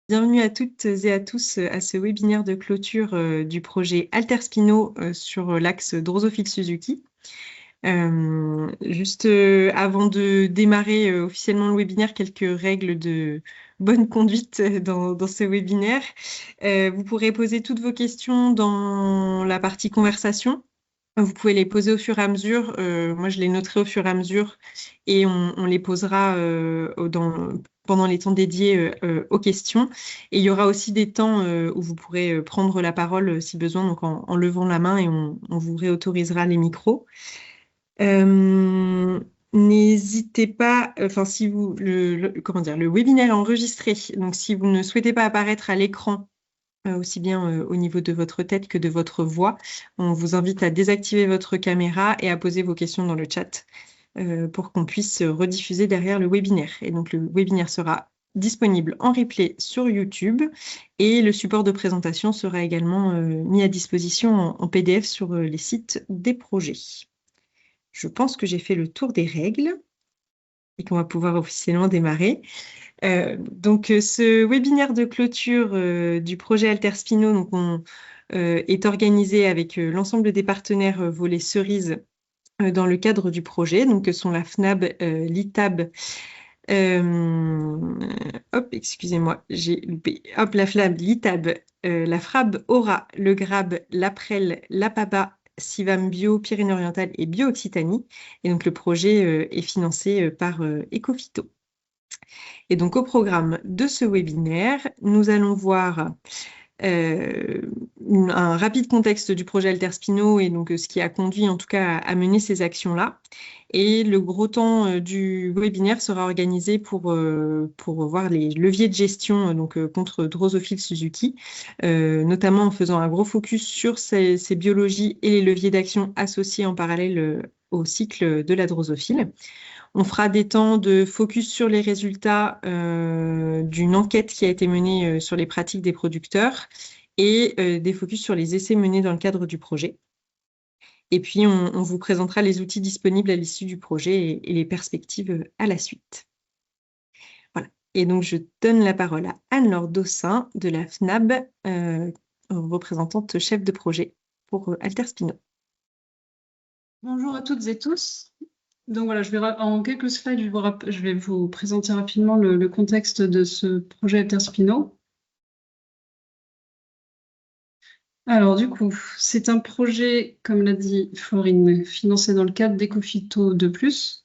Bienvenue à toutes et à tous à ce webinaire de clôture du projet Alterspino sur l'axe Drosophile-Suzuki. Juste avant de démarrer officiellement le webinaire, quelques règles de bonne conduite dans ce webinaire. Vous pourrez poser toutes vos questions dans la partie conversation. Vous pouvez les poser au fur et à mesure. Moi, je les noterai au fur et à mesure et on les posera pendant les temps dédiés aux questions. Et il y aura aussi des temps où vous pourrez prendre la parole si besoin, donc en levant la main et on vous réautorisera les micros. N'hésitez pas, enfin si vous comment dire, le webinaire est enregistré, donc si vous ne souhaitez pas apparaître à l'écran, aussi bien au niveau de votre tête que de votre voix, on vous invite à désactiver votre caméra et à poser vos questions dans le chat pour qu'on puisse rediffuser derrière le webinaire. Et donc le webinaire sera disponible en replay sur YouTube et le support de présentation sera également mis à disposition en PDF sur les sites des projets. Je pense que j'ai fait le tour des règles et qu'on va pouvoir officiellement démarrer. Ce webinaire de clôture du projet Alterspino est organisé avec l'ensemble des partenaires volets cerises dans le cadre du projet, donc que sont la FNAB, l'ITAB, excusez-moi, j'ai loupé, la FNAB, l'ITAB, la FRAB Aura, le GRAB, l'APREL, l'APAPA, Civam Bio, Pyrénées-Orientales et Bio-Occitanie. Et donc le projet est financé par Ecofito. Et donc au programme de ce webinaire, nous allons voir un rapide contexte du projet Alterspino et donc ce qui a conduit en tout cas à mener ces actions-là. Et le gros temps du webinaire sera organisé pour voir les leviers de gestion contre Drosophile Suzuki, notamment en faisant un gros focus sur ces biologies et les leviers d'action associés en parallèle au cycle de la drosophile. On fera des temps de focus sur les résultats d'une enquête qui a été menée sur les pratiques des producteurs et des focus sur les essais menés dans le cadre du projet. Et puis, on vous présentera les outils disponibles à l'issue du projet et les perspectives à la suite. Voilà. Et donc, je donne la parole à Anne-Laure Dossin de la FNAB, représentante chef de projet pour Alterspino. Bonjour à toutes et tous. Donc voilà, en quelques slides, je vais vous présenter rapidement le contexte de ce projet Alterspino. Alors du coup, c'est un projet, comme l'a dit Florine, financé dans le cadre d'Ecofito 2+.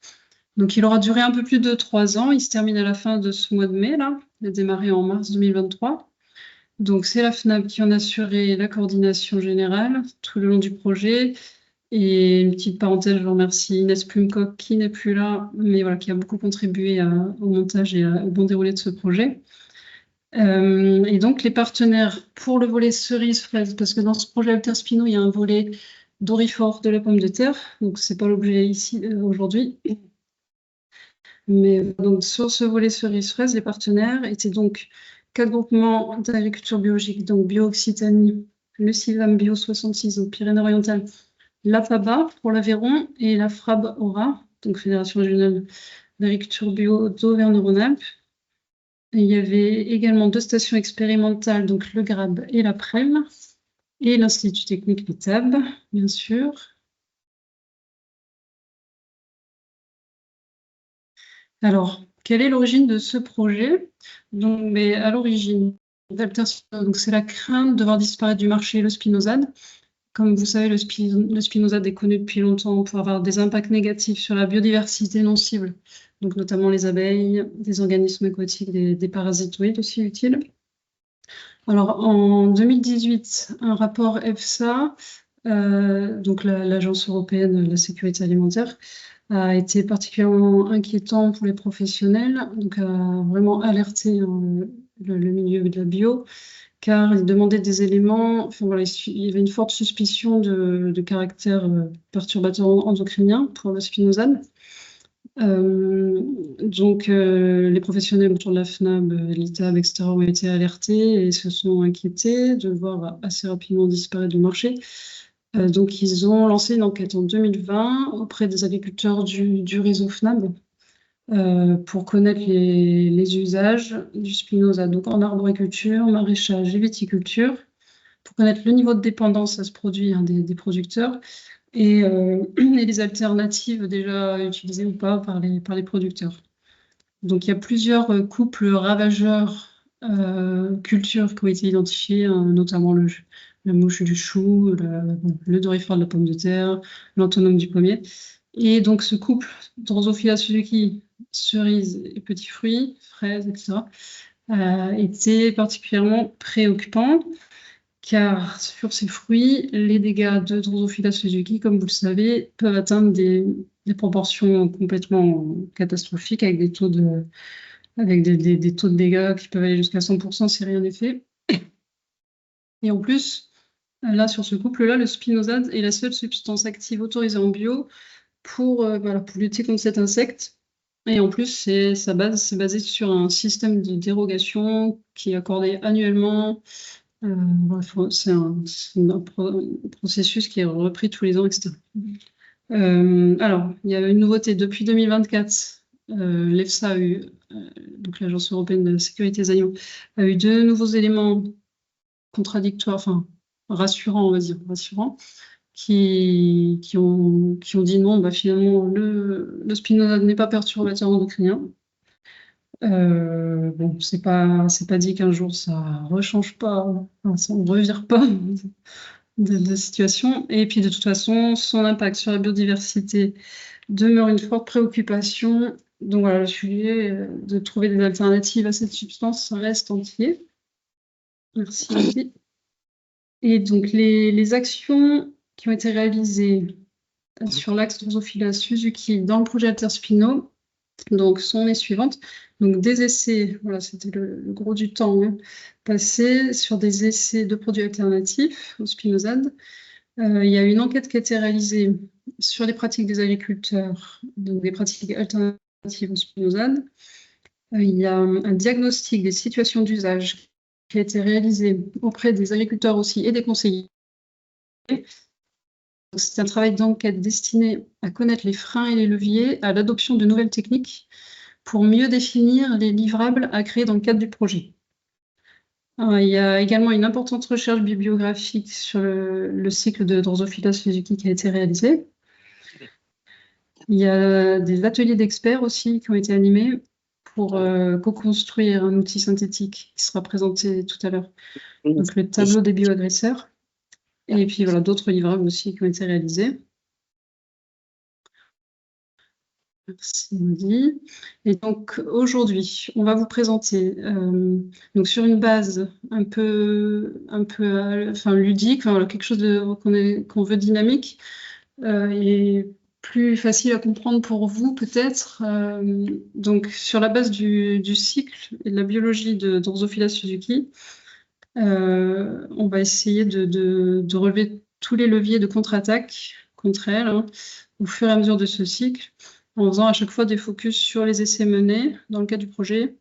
Donc il aura duré un peu plus de 3 ans. Il se termine à la fin de ce mois de mai, là. Il a démarré en mars 2023. Donc c'est la FNAB qui en a assuré la coordination générale tout le long du projet. Et une petite parenthèse, je remercie Inès Plumcock qui n'est plus là, mais voilà, qui a beaucoup contribué au montage et au bon déroulé de ce projet. Et donc les partenaires pour le volet cerise fraise, parce que dans ce projet Alterspino, il y a un volet dorifort de la pomme de terre, donc c'est pas l'objet ici aujourd'hui. Mais donc sur ce volet cerise fraise, les partenaires étaient donc 4 groupements d'agriculture biologique, donc Bio-Occitanie, le Civam Bio 66 aux Pyrénées-Orientales, l'APABA pour l'Aveyron et la FRAB Aura, donc Fédération régionale d'agriculture bio d'Auvergne-Rhône-Alpes. Il y avait également 2 stations expérimentales, donc le GRAB et l'APREL, et l'Institut technique l'ITAB, bien sûr. Alors, quelle est l'origine de ce projet? Donc, à l'origine d'Alterspino, c'est la crainte de voir disparaître du marché le spinosade. Comme vous savez, le spinosade est connu depuis longtemps pour avoir des impacts négatifs sur la biodiversité non cible, donc notamment les abeilles, des organismes aquatiques, des parasitoïdes aussi utiles. Alors, en 2018, un rapport EFSA, donc l'Agence européenne de la sécurité alimentaire, a été particulièrement inquiétant pour les professionnels, donc a vraiment alerté le milieu de la bio, car il demandait des éléments, enfin, voilà, il y avait une forte suspicion de caractère perturbateur endocrinien pour le spinosade. Les professionnels autour de la FNAB, l'ITAB, etc., ont été alertés et se sont inquiétés de le voir assez rapidement disparaître du marché. Donc, ils ont lancé une enquête en 2020 auprès des agriculteurs du réseau FNAB pour connaître les usages du Spinoza, donc en arboriculture, maraîchage et viticulture, pour connaître le niveau de dépendance à ce produit, hein, des producteurs et les alternatives déjà utilisées ou pas par les producteurs. Donc il y a plusieurs couples ravageurs cultures qui ont été identifiés, hein, notamment la mouche du chou, le doryphore de la pomme de terre, l'anthonomme du pommier. Et donc ce couple Drosophila suzuki, cerises et petits fruits, fraises, etc., était particulièrement préoccupant car sur ces fruits, les dégâts de Drosophila suzuki, comme vous le savez, peuvent atteindre des proportions complètement catastrophiques avec des taux de dégâts qui peuvent aller jusqu'à 100% si rien n'est fait. Et en plus, là, sur ce couple-là, le spinosade est la seule substance active autorisée en bio pour lutter contre cet insecte. Et en plus, c'est basé sur un système de dérogation qui est accordé annuellement. Bref, c'est un processus qui est repris tous les ans, etc. Alors, il y a une nouveauté depuis 2024. L'EFSA a eu, donc l'Agence européenne de la sécurité des aliments, a eu deux nouveaux éléments contradictoires, enfin rassurants, on va dire, rassurants, qui ont dit non, bah, finalement, le spinosade n'est pas perturbateur endocrinien. Bon, c'est pas dit qu'un jour ça rechange pas, enfin, ça ne revire pas de situation. Et puis de toute façon, son impact sur la biodiversité demeure une forte préoccupation. Donc voilà, le sujet de trouver des alternatives à cette substance reste entier. Merci, Andy. Et donc les actions qui ont été réalisées sur l'axe Drosophila Suzuki dans le projet Alterspino donc sont les suivantes. Donc des essais, voilà, c'était le gros du temps, hein, passé sur des essais de produits alternatifs au spinosade. Il y a une enquête qui a été réalisée sur les pratiques des agriculteurs, donc des pratiques alternatives au spinosade. Il y a un diagnostic des situations d'usage qui a été réalisé auprès des agriculteurs aussi et des conseillers. C'est un travail d'enquête destiné à connaître les freins et les leviers à l'adoption de nouvelles techniques pour mieux définir les livrables à créer dans le cadre du projet. Il y a également une importante recherche bibliographique sur le cycle de Drosophila suzuki qui a été réalisé. Il y a des ateliers d'experts aussi qui ont été animés pour co-construire un outil synthétique qui sera présenté tout à l'heure, donc le tableau des bioagresseurs. Et puis voilà, d'autres livrables aussi qui ont été réalisés. Merci, Maudit. Et donc aujourd'hui, on va vous présenter donc sur une base un peu enfin, ludique, enfin, voilà, quelque chose qu'on veut dynamique et plus facile à comprendre pour vous peut-être. Donc sur la base du cycle et de la biologie de Drosophila suzuki, on va essayer de relever tous les leviers de contre-attaque contre elle, hein, au fur et à mesure de ce cycle, en faisant à chaque fois des focus sur les essais menés dans le cadre du projet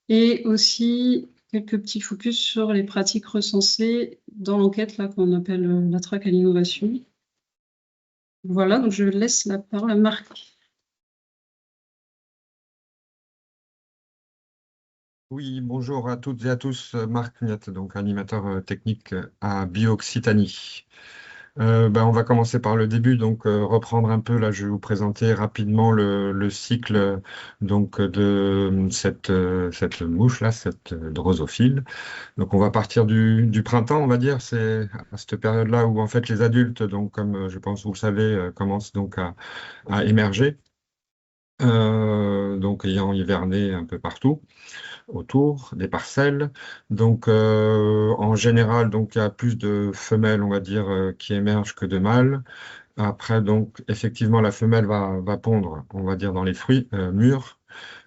et aussi quelques petits focus sur les pratiques recensées dans l'enquête là qu'on appelle la traque à l'innovation. Voilà, donc je laisse la parole à Marc. Oui, bonjour à toutes et à tous, Marc Miette, donc animateur technique à BioOccitanie. On va commencer par le début, donc reprendre un peu, là je vais vous présenter rapidement le cycle donc, de cette mouche-là, cette drosophile. Donc on va partir du printemps, on va dire, c'est à cette période-là où en fait les adultes, donc comme je pense vous le savez, commencent donc à émerger, donc ayant hiverné un peu partout autour des parcelles. Donc, en général, donc, il y a plus de femelles, on va dire, qui émergent que de mâles. Après, donc, effectivement, la femelle va pondre, on va dire, dans les fruits mûrs,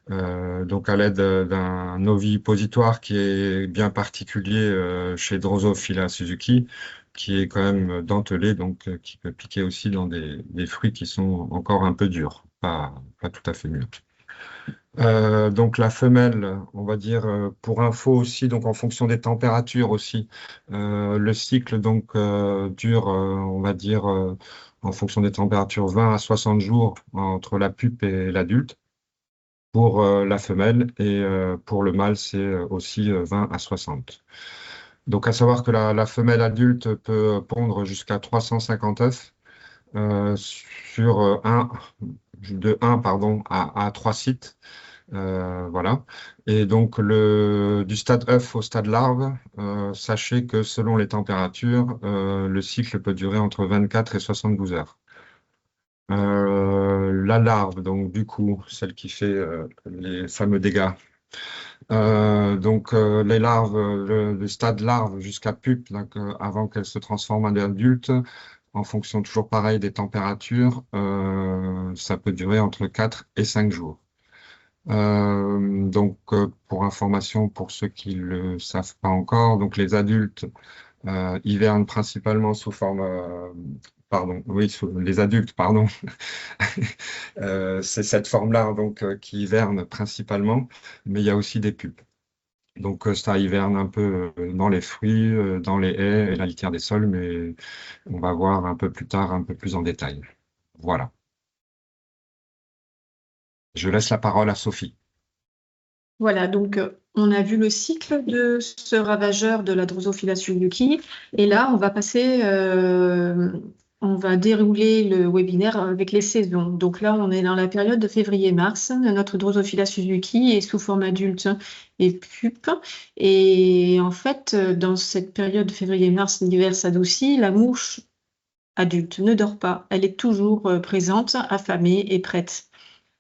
donc à l'aide d'un ovipositoire qui est bien particulier chez Drosophila suzuki, qui est quand même dentelé, donc qui peut piquer aussi dans des fruits qui sont encore un peu durs, pas tout à fait mûrs. Donc la femelle, on va dire pour info aussi, donc en fonction des températures aussi, le cycle donc dure, on va dire en fonction des températures 20 à 60 jours entre la pupe et l'adulte. pour la femelle et pour le mâle, c'est aussi 20 à 60. Donc, à savoir que la femelle adulte peut pondre jusqu'à 350 œufs sur de 1 pardon, à 3 sites. Voilà. Et donc, du stade œuf au stade larve, sachez que selon les températures, le cycle peut durer entre 24 et 72 heures. La larve, donc du coup, celle qui fait les fameux dégâts. Les larves, le stade larve jusqu'à pupe, donc, avant qu'elle se transforme en adulte, en fonction toujours pareil des températures, ça peut durer entre 4 et 5 jours. Pour information, pour ceux qui le savent pas encore, donc les adultes hivernent principalement sous forme, les adultes, pardon, c'est cette forme-là donc qui hiverne principalement, mais il y a aussi des pupes. Donc ça hiverne un peu dans les fruits, dans les haies et la litière des sols, mais on va voir un peu plus tard, un peu plus en détail. Voilà. Je laisse la parole à Sophie. Voilà, donc on a vu le cycle de ce ravageur de la Drosophila suzuki, et là on va dérouler le webinaire avec les saisons. Donc là, on est dans la période de février-mars. Notre Drosophila suzuki est sous forme adulte et pupe. Et en fait, dans cette période de février-mars, l'hiver s'adoucit, la mouche adulte ne dort pas. Elle est toujours présente, affamée et prête.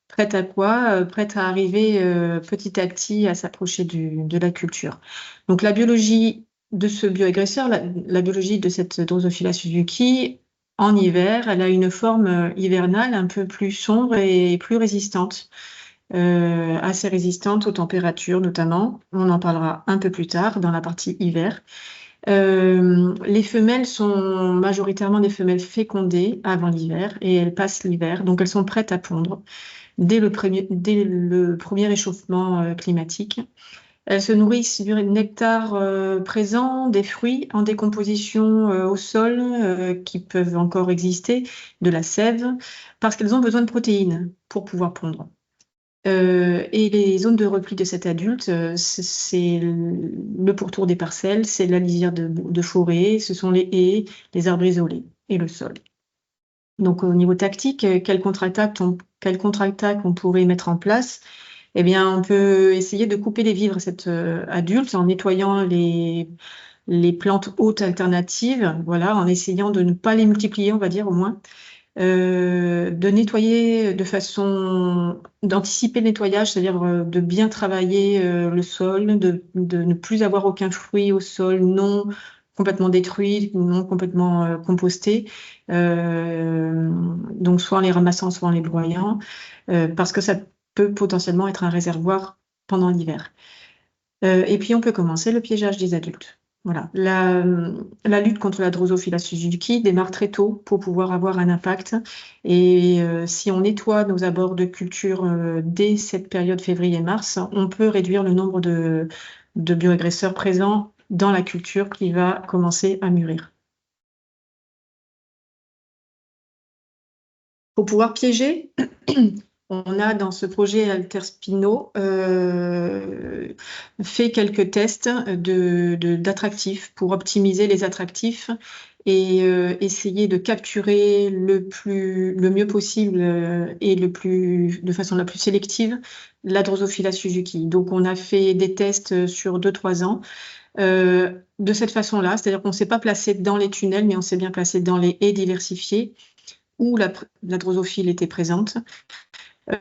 Prête à quoi? Prête à arriver petit à petit à s'approcher de la culture. Donc la biologie de ce bioagresseur, la biologie de cette Drosophila suzuki, en hiver, elle a une forme hivernale un peu plus sombre et plus résistante, assez résistante aux températures notamment. On en parlera un peu plus tard dans la partie hiver. Les femelles sont majoritairement des femelles fécondées avant l'hiver et elles passent l'hiver, donc elles sont prêtes à pondre dès le premier réchauffement climatique. Elles se nourrissent du nectar présent, des fruits en décomposition au sol qui peuvent encore exister, de la sève, parce qu'elles ont besoin de protéines pour pouvoir pondre. Et les zones de repli de cet adulte, c'est le pourtour des parcelles, c'est la lisière de forêt, ce sont les haies, les arbres isolés et le sol. Donc au niveau tactique, quelle contre-attaque on pourrait mettre en place? Eh bien, on peut essayer de couper les vivres à cet adulte en nettoyant les plantes hôtes alternatives, voilà, en essayant de ne pas les multiplier, on va dire au moins. De nettoyer d'anticiper le nettoyage, c'est-à-dire de bien travailler le sol, de ne plus avoir aucun fruit au sol non complètement détruit, non complètement composté, donc soit en les ramassant, soit en les broyant, parce que ça peut potentiellement être un réservoir pendant l'hiver. Et puis on peut commencer le piégeage des adultes. Voilà. La lutte contre la Drosophila suzuki démarre très tôt pour pouvoir avoir un impact. Et si on nettoie nos abords de culture dès cette période février-mars, on peut réduire le nombre de bioagresseurs présents dans la culture qui va commencer à mûrir. Pour pouvoir piéger, on a dans ce projet Alterspino fait quelques tests d'attractifs pour optimiser les attractifs et essayer de capturer le mieux possible et de façon la plus sélective la Drosophila suzuki. Donc on a fait des tests sur 2-3 ans. De cette façon-là, c'est-à-dire qu'on ne s'est pas placé dans les tunnels, mais on s'est bien placé dans les haies diversifiées où la drosophile était présente.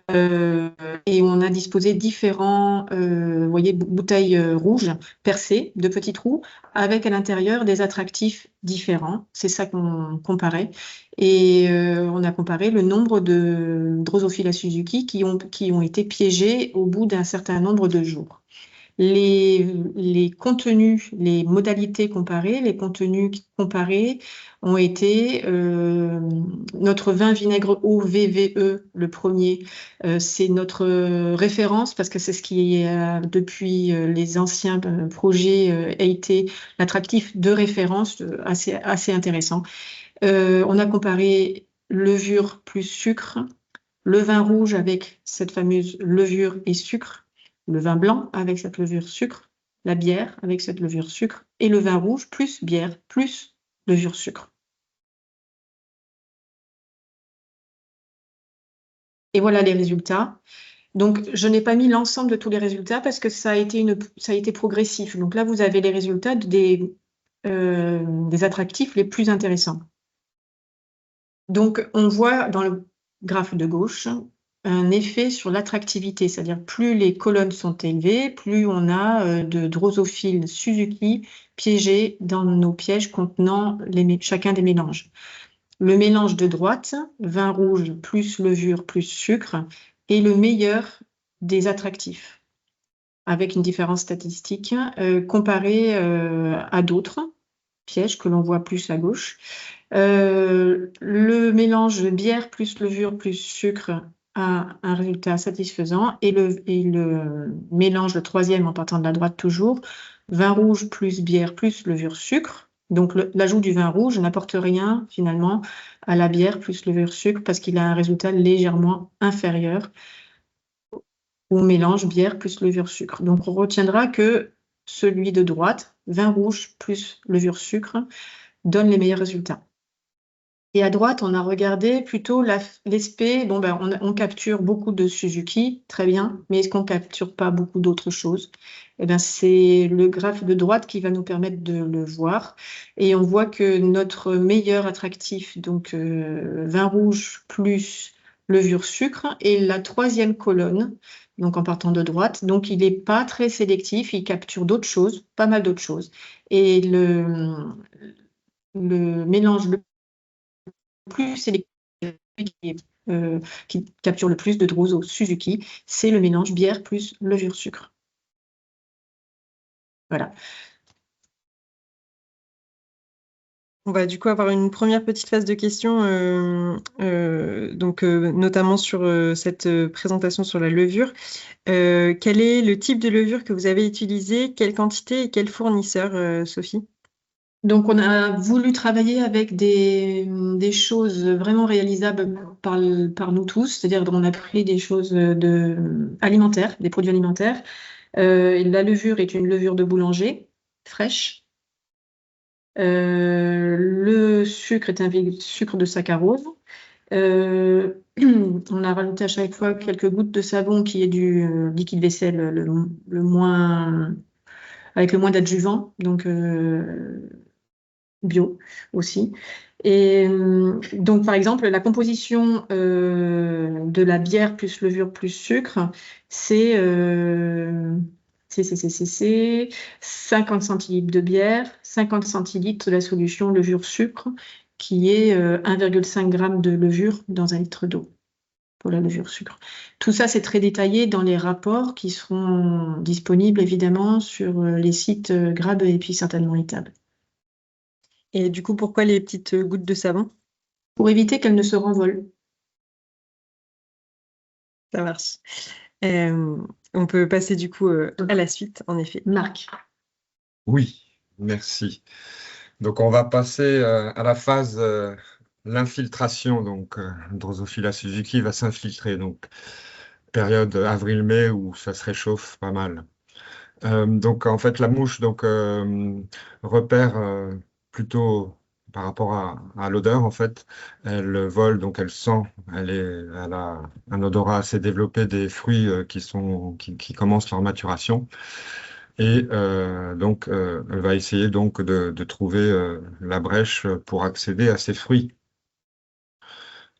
Et on a disposé différents bouteilles rouges percées de petits trous avec à l'intérieur des attractifs différents. C'est ça qu'on comparait. Et on a comparé le nombre de Drosophila suzuki qui ont été piégés au bout d'un certain nombre de jours. Les contenus, les modalités comparées, les contenus comparés ont été notre vin vinaigre eau VVE, le premier, c'est notre référence parce que c'est ce qui est depuis les anciens projets a été l'attractif de référence assez intéressant. On a comparé levure plus sucre, le vin rouge avec cette fameuse levure et sucre, le vin blanc avec cette levure sucre, la bière avec cette levure sucre, et le vin rouge plus bière plus levure sucre. Et voilà les résultats. Donc, je n'ai pas mis l'ensemble de tous les résultats parce que ça a été progressif. Donc là, vous avez les résultats des attractifs les plus intéressants. Donc, on voit dans le graphe de gauche un effet sur l'attractivité, c'est-à-dire plus les colonnes sont élevées, plus on a de drosophiles Suzuki piégés dans nos pièges contenant chacun des mélanges. Le mélange de droite, vin rouge plus levure plus sucre, est le meilleur des attractifs, avec une différence statistique comparée à d'autres pièges que l'on voit plus à gauche. Le mélange de bière plus levure plus sucre a un résultat satisfaisant, et le mélange, le troisième en partant de la droite toujours, vin rouge plus bière plus levure sucre. Donc l'ajout du vin rouge n'apporte rien finalement à la bière plus levure sucre parce qu'il a un résultat légèrement inférieur au mélange bière plus levure sucre. Donc on retiendra que celui de droite, vin rouge plus levure sucre, donne les meilleurs résultats. Et à droite, on a regardé plutôt l'aspect, bon ben, on capture beaucoup de Suzuki, très bien, mais est-ce qu'on capture pas beaucoup d'autres choses? Eh ben, c'est le graphe de droite qui va nous permettre de le voir. Et on voit que notre meilleur attractif, donc vin rouge plus levure sucre, est la troisième colonne, donc en partant de droite. Donc il n'est pas très sélectif, il capture d'autres choses, pas mal d'autres choses. Et le mélange le plus sélectif qui capture le plus de Druso Suzuki, c'est le mélange bière plus levure sucre. Voilà. On va du coup avoir une première petite phase de questions, notamment sur cette présentation sur la levure. Quel est le type de levure que vous avez utilisé, quelle quantité et quel fournisseur, Sophie? Donc, on a voulu travailler avec des choses vraiment réalisables par nous tous, c'est-à-dire qu'on a pris des choses alimentaires, des produits alimentaires. La levure est une levure de boulanger, fraîche. Le sucre est un sucre de saccharose. On a rajouté à chaque fois quelques gouttes de savon qui est du liquide vaisselle le moins, avec le moins d'adjuvants, donc bio aussi. Et donc, par exemple, la composition de la bière plus levure plus sucre, c'est 50 centilitres de bière, 50 centilitres de la solution levure-sucre, qui est 1,5 g de levure dans 1 litre d'eau pour la levure-sucre. Tout ça, c'est très détaillé dans les rapports qui seront disponibles évidemment sur les sites Grab et puis certainement Etab. Et du coup, pourquoi les petites gouttes de savon? Pour éviter qu'elles ne se renvolent. Ça marche. On peut passer du coup à la suite, en effet. Marc. Oui, merci. Donc on va passer à la phase l'infiltration. Donc Drosophila Suzuki va s'infiltrer. Donc période avril-mai où ça se réchauffe pas mal. Donc en fait la mouche repère plutôt par rapport à l'odeur en fait. Elle vole, donc elle sent, elle a un odorat assez développé des fruits qui commencent leur maturation. Et elle va essayer donc de trouver la brèche pour accéder à ces fruits.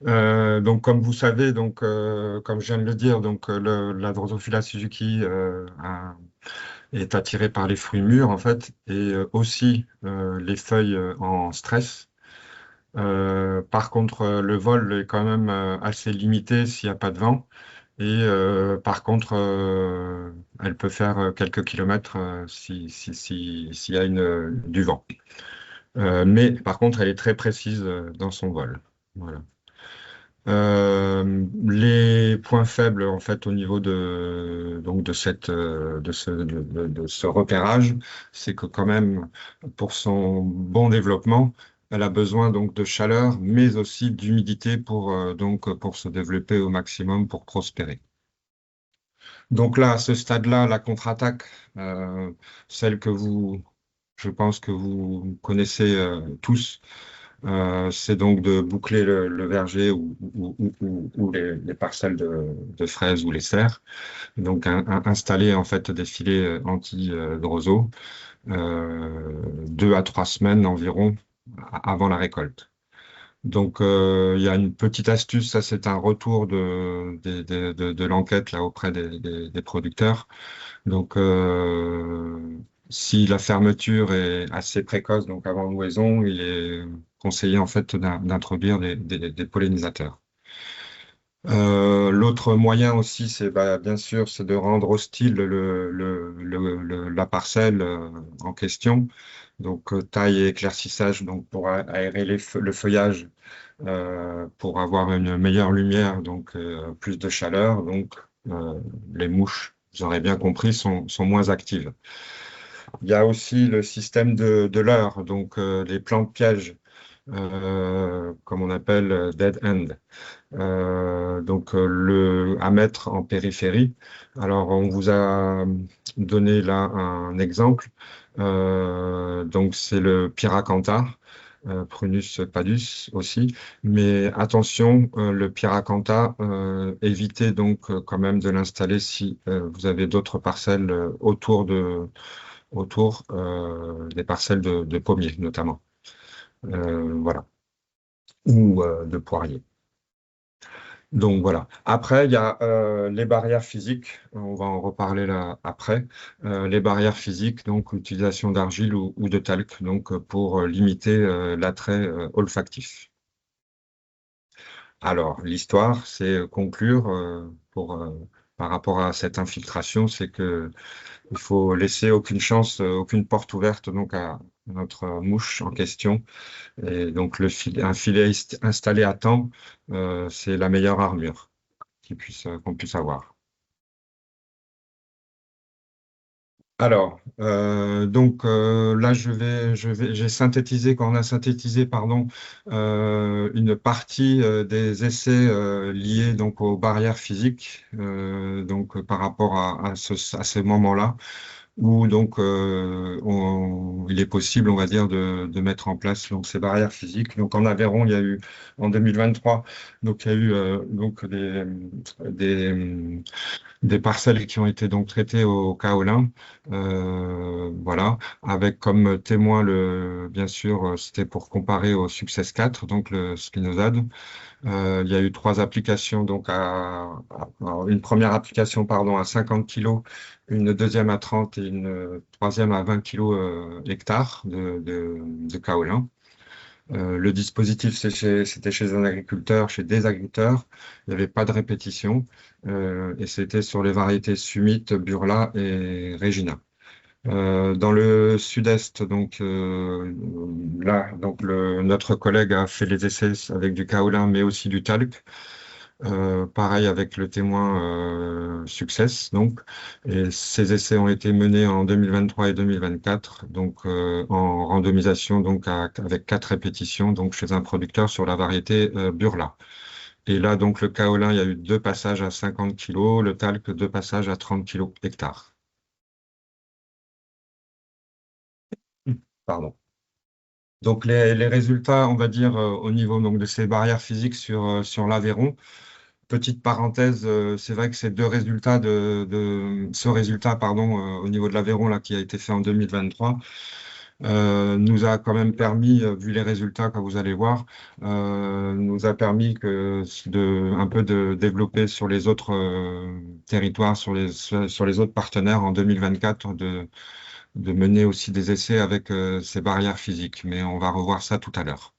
Donc, comme vous savez, comme je viens de le dire, la Drosophila Suzuki est attirée par les fruits mûrs en fait, et aussi les feuilles en stress. Par contre, le vol est quand même assez limité s'il n'y a pas de vent. Et par contre, elle peut faire quelques kilomètres s'il y a du vent. Mais par contre, elle est très précise dans son vol. Voilà. Les points faibles en fait au niveau de ce repérage, c'est que quand même pour son bon développement, elle a besoin donc de chaleur, mais aussi d'humidité pour se développer au maximum, pour prospérer. Donc là, à ce stade-là, la contre-attaque, euh, celle je pense que vous connaissez tous, c'est donc de boucler le verger ou les parcelles de fraises ou les serres. Donc installer en fait des filets anti-roseaux 2 à 3 semaines environ avant la récolte. Donc il y a une petite astuce, ça c'est un retour de l'enquête là auprès des producteurs. Donc si la fermeture est assez précoce, donc avant l'ouaison, il est conseillé en fait d'introduire des pollinisateurs. L'autre moyen aussi, c'est bien sûr, c'est de rendre hostile la parcelle en question. Donc taille et éclaircissage, donc pour aérer le feuillage, pour avoir une meilleure lumière, donc plus de chaleur. Donc les mouches, vous aurez bien compris, sont moins actives. Il y a aussi le système de leurre, donc les plantes pièges, comme on appelle dead end. Donc à mettre en périphérie. Alors on vous a donné là un exemple. Donc c'est le Pyracantha, Prunus padus aussi. Mais attention, le Pyracantha, évitez donc quand même de l'installer si vous avez d'autres parcelles autour des parcelles de pommiers notamment. Voilà. Ou de poiriers. Donc voilà. Après, il y a les barrières physiques. On va en reparler là après. Les barrières physiques, donc l'utilisation d'argile ou de talc, donc pour limiter l'attrait olfactif. Alors, l'histoire, c'est conclure par rapport à cette infiltration, c'est que il faut laisser aucune chance, aucune porte ouverte donc à notre mouche en question. Et donc un filet installé à temps, c'est la meilleure armure qu'on puisse avoir. Alors, donc là, j'ai synthétisé, quand on a synthétisé, pardon, une partie des essais liés donc aux barrières physiques, donc par rapport à ces moments-là, où donc il est possible, on va dire, de mettre en place donc ces barrières physiques. Donc en Aveyron, il y a eu en 2023, donc il y a eu donc des des parcelles qui ont été donc traitées au kaolin, voilà, avec comme témoin bien sûr, c'était pour comparer au Success 4, donc le spinosad. Il y a eu 3 applications, donc une première application, pardon, à 50 kg, une deuxième à 30 et une troisième à 20 kg hectare de kaolin. Le dispositif, c'était chez un agriculteur, chez des agriculteurs. Il n'y avait pas de répétition. Et c'était sur les variétés Summit, Burla et Regina. Dans le sud-est, donc là, donc notre collègue a fait les essais avec du kaolin, mais aussi du talc. Pareil avec le témoin Success, donc. Et ces essais ont été menés en 2023 et 2024, donc en randomisation, donc avec 4 répétitions, donc chez un producteur sur la variété Burla. Et là, donc le kaolin, il y a eu 2 passages à 50 kg, le talc, 2 passages à 30 kg hectare. Pardon. Donc les résultats, on va dire, au niveau donc, de ces barrières physiques sur l'Aveyron. Petite parenthèse, c'est vrai que ces deux résultats ce résultat, pardon, au niveau de l'Aveyron là qui a été fait en 2023, nous a quand même permis, vu les résultats que vous allez voir, nous a permis un peu de développer sur les autres territoires, sur les autres partenaires en 2024, de mener aussi des essais avec ces barrières physiques. Mais on va revoir ça tout à l'heure.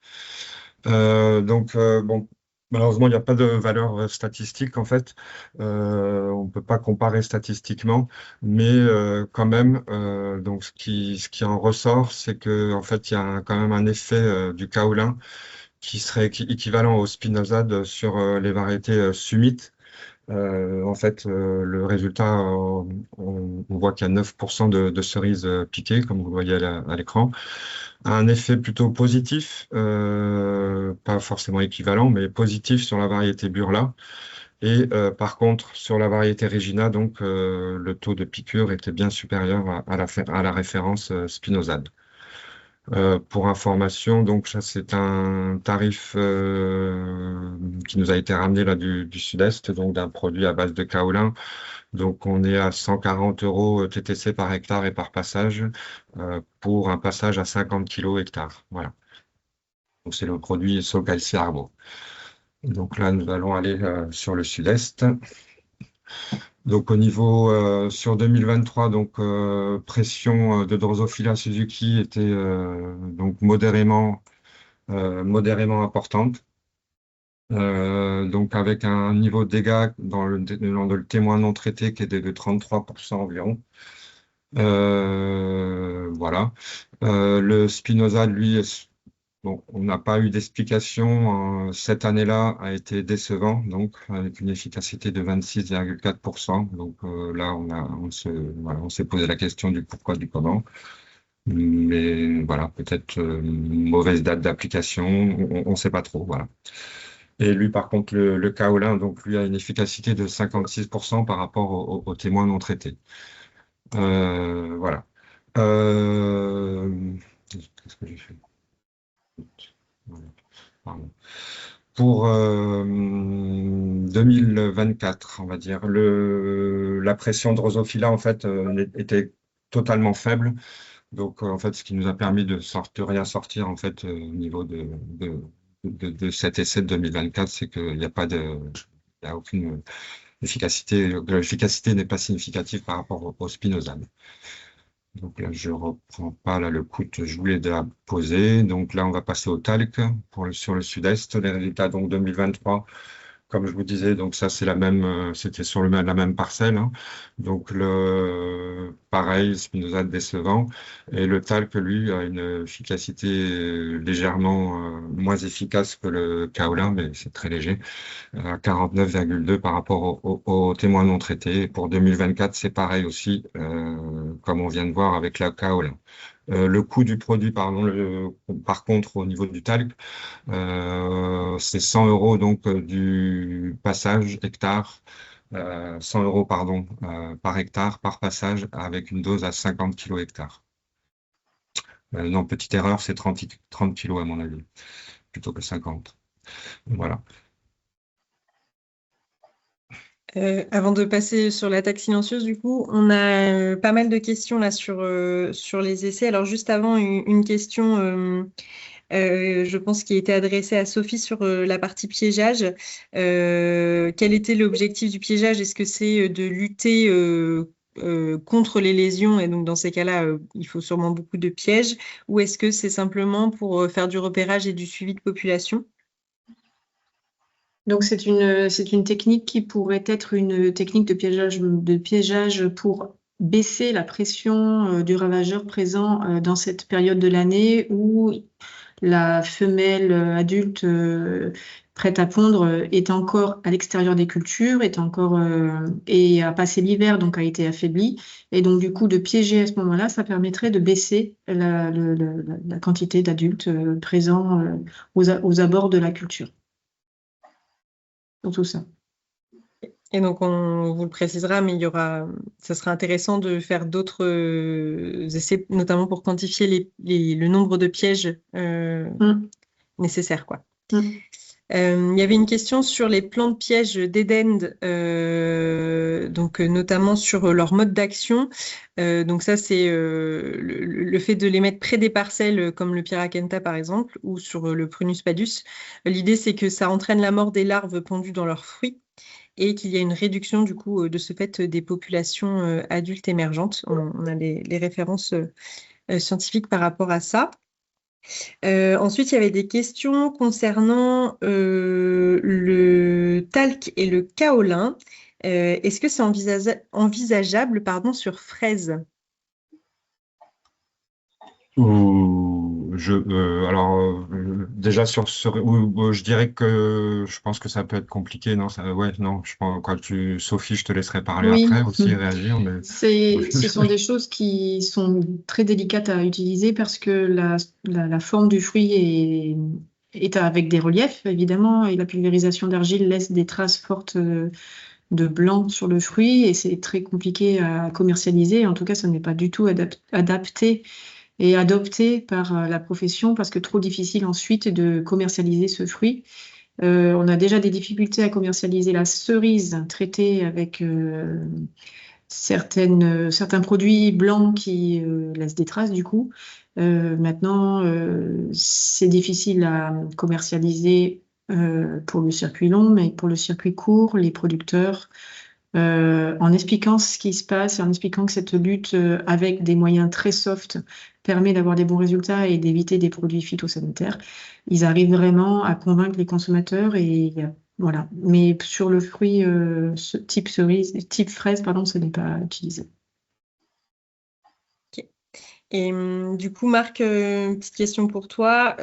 Donc, bon, malheureusement, il n'y a pas de valeur statistique, en fait. On ne peut pas comparer statistiquement, mais quand même, donc, ce qui en ressort, c'est que, en fait, il y a quand même un effet du kaolin qui serait équivalent au spinosad sur les variétés summit En fait, le résultat, on voit qu'il y a 9% de cerises piquées, comme vous le voyez à l'écran. Un effet plutôt positif, pas forcément équivalent, mais positif sur la variété Burla. Et par contre, sur la variété Regina, donc, le taux de piqûre était bien supérieur à la référence spinosade. Pour information, donc ça c'est un tarif qui nous a été ramené là du Sud-Est, donc d'un produit à base de kaolin. Donc on est à 140 € TTC par hectare et par passage pour un passage à 50 kg hectare. Voilà. Donc c'est le produit Socalci Arbo. Donc là nous allons aller sur le Sud-Est. Donc au niveau sur 2023, donc pression de Drosophila Suzuki était donc modérément importante. Donc avec un niveau de dégâts dans le témoin non traité qui est de 33% environ. Voilà. Le Spinoza, lui, bon, on n'a pas eu d'explication. Cette année-là a été décevant, donc avec une efficacité de 26,4%. Donc là, on s'est posé la question du pourquoi, du comment. Mais voilà, peut-être mauvaise date d'application, on ne sait pas trop. Voilà. Et lui, par contre, le kaolin, donc lui a une efficacité de 56% par rapport aux témoins non traités. Voilà. Qu'est-ce que j'ai fait? Pardon. Pour 2024, on va dire, la pression Drosophila en fait était totalement faible. Donc en fait, ce qui nous a permis de rien sortir en fait au niveau de cet essai de 2024, c'est qu'il n'y a pas il y a aucune efficacité, l'efficacité n'est pas significative par rapport au spinosade. Donc là, je reprends pas là le coût, je voulais déjà poser. Donc là, on va passer au talc sur le sud-est. Les résultats donc 2023, comme je vous disais, donc ça c'est la même, c'était sur la même parcelle, hein. Donc pareil, spinosade décevant. Et le talc, lui, a une efficacité légèrement moins efficace que le kaolin, mais c'est très léger, à 49,2 par rapport aux témoins non traités. Et pour 2024, c'est pareil aussi, comme on vient de voir avec la kaolin. Le coût du produit, pardon, par contre, au niveau du talc, c'est 100 € donc du passage hectare, 100 € pardon, par hectare, par passage, avec une dose à 50 kg hectare. Non, petite erreur, c'est 30 kg à mon avis, plutôt que 50. Voilà. Avant de passer sur l'attaque silencieuse, du coup, on a pas mal de questions là sur les essais. Alors juste avant, une question, je pense, qui a été adressée à Sophie sur la partie piégeage. Quel était l'objectif du piégeage? Est-ce que c'est de lutter contre les lésions, et donc dans ces cas-là, il faut sûrement beaucoup de pièges, ou est-ce que c'est simplement pour faire du repérage et du suivi de population? Donc c'est une technique qui pourrait être une technique de piégeage pour baisser la pression du ravageur présent dans cette période de l'année où la femelle adulte prête à pondre est encore à l'extérieur des cultures, et a passé l'hiver, donc a été affaiblie. Et donc du coup, de piéger à ce moment-là, ça permettrait de baisser la quantité d'adultes présents aux abords de la culture. Dans tout ça. Et donc, on vous le précisera, mais ça sera intéressant de faire d'autres essais, notamment pour quantifier le nombre de pièges nécessaires, quoi. Il y avait une question sur les plans de pièges d'Eden, donc notamment sur leur mode d'action. Donc ça, c'est le fait de les mettre près des parcelles, comme le Pyracantha par exemple, ou sur le Prunus padus. L'idée, c'est que ça entraîne la mort des larves pendues dans leurs fruits, et qu'il y a une réduction du coup de ce fait des populations adultes émergentes. On a les références scientifiques par rapport à ça. Ensuite, il y avait des questions concernant le talc et le kaolin. Est-ce que c'est envisageable sur fraise? déjà je dirais que je pense que ça peut être compliqué, non, ouais, non, je pense, Sophie, je te laisserai parler après Oui, aussi, réagir, mais ce sont des choses qui sont très délicates à utiliser parce que la forme du fruit est avec des reliefs, évidemment, et la pulvérisation d'argile laisse des traces fortes de blanc sur le fruit et c'est très compliqué à commercialiser. En tout cas, ça n'est pas du tout adapté et adopté par la profession parce que trop difficile ensuite de commercialiser ce fruit. On a déjà des difficultés à commercialiser la cerise traitée avec certains produits blancs qui laissent des traces du coup. Maintenant, c'est difficile à commercialiser pour le circuit long, mais pour le circuit court, les producteurs, en expliquant ce qui se passe, en expliquant que cette lutte avec des moyens très soft permet d'avoir des bons résultats et d'éviter des produits phytosanitaires, ils arrivent vraiment à convaincre les consommateurs et voilà. Mais sur le fruit type cerise, type fraise, pardon, ce n'est pas utilisé. Et du coup, Marc, petite question pour toi.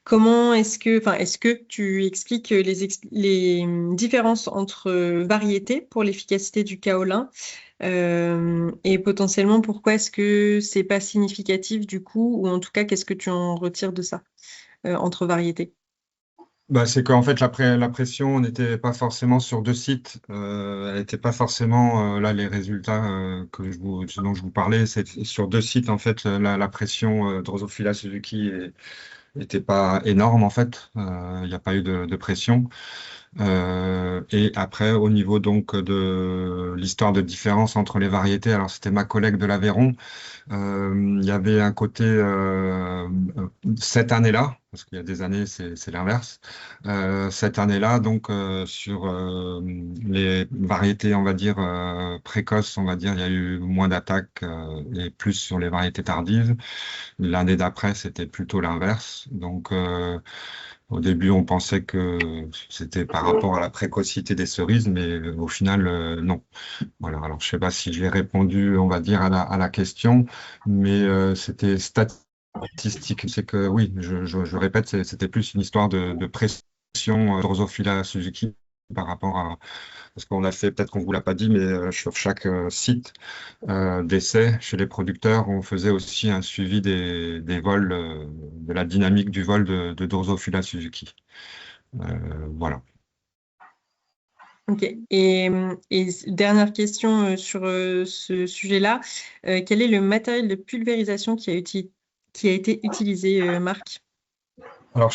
Comment est-ce que tu expliques les différences entre variétés pour l'efficacité du kaolin et potentiellement pourquoi est-ce que c'est pas significatif du coup, ou en tout cas, qu'est-ce que tu en retires de ça entre variétés? bah, c'est qu'en fait, la pression n'était pas forcément sur 2 sites. Elle n'était pas forcément, là, les résultats ce dont je vous parlais, c'est sur 2 sites, en fait, la pression Drosophila Suzuki n'était pas énorme, en fait. Il n'y a pas eu de pression. Et après, au niveau donc de l'histoire de différence entre les variétés, alors c'était ma collègue de l'Aveyron. Il y avait un côté cette année-là, parce qu'il y a des années c'est l'inverse. Cette année-là, donc sur les variétés, on va dire précoces, on va dire, il y a eu moins d'attaques et plus sur les variétés tardives. L'année d'après, c'était plutôt l'inverse. Donc au début, on pensait que c'était par rapport à la précocité des cerises, mais au final, non. Voilà. Alors, je sais pas si j'ai répondu, on va dire, à la question, mais c'était statistique. C'est que oui, je répète, c'était plus une histoire de pression Drosophila Suzuki par rapport à, parce qu'on a fait, peut-être qu'on vous l'a pas dit, mais sur chaque site d'essai chez les producteurs, on faisait aussi un suivi des vols, de la dynamique du vol de Drosophila Suzuki. Voilà. Ok. Et dernière question sur ce sujet-là. Quel est le matériel de pulvérisation qui a été utilisé, Marc? Alors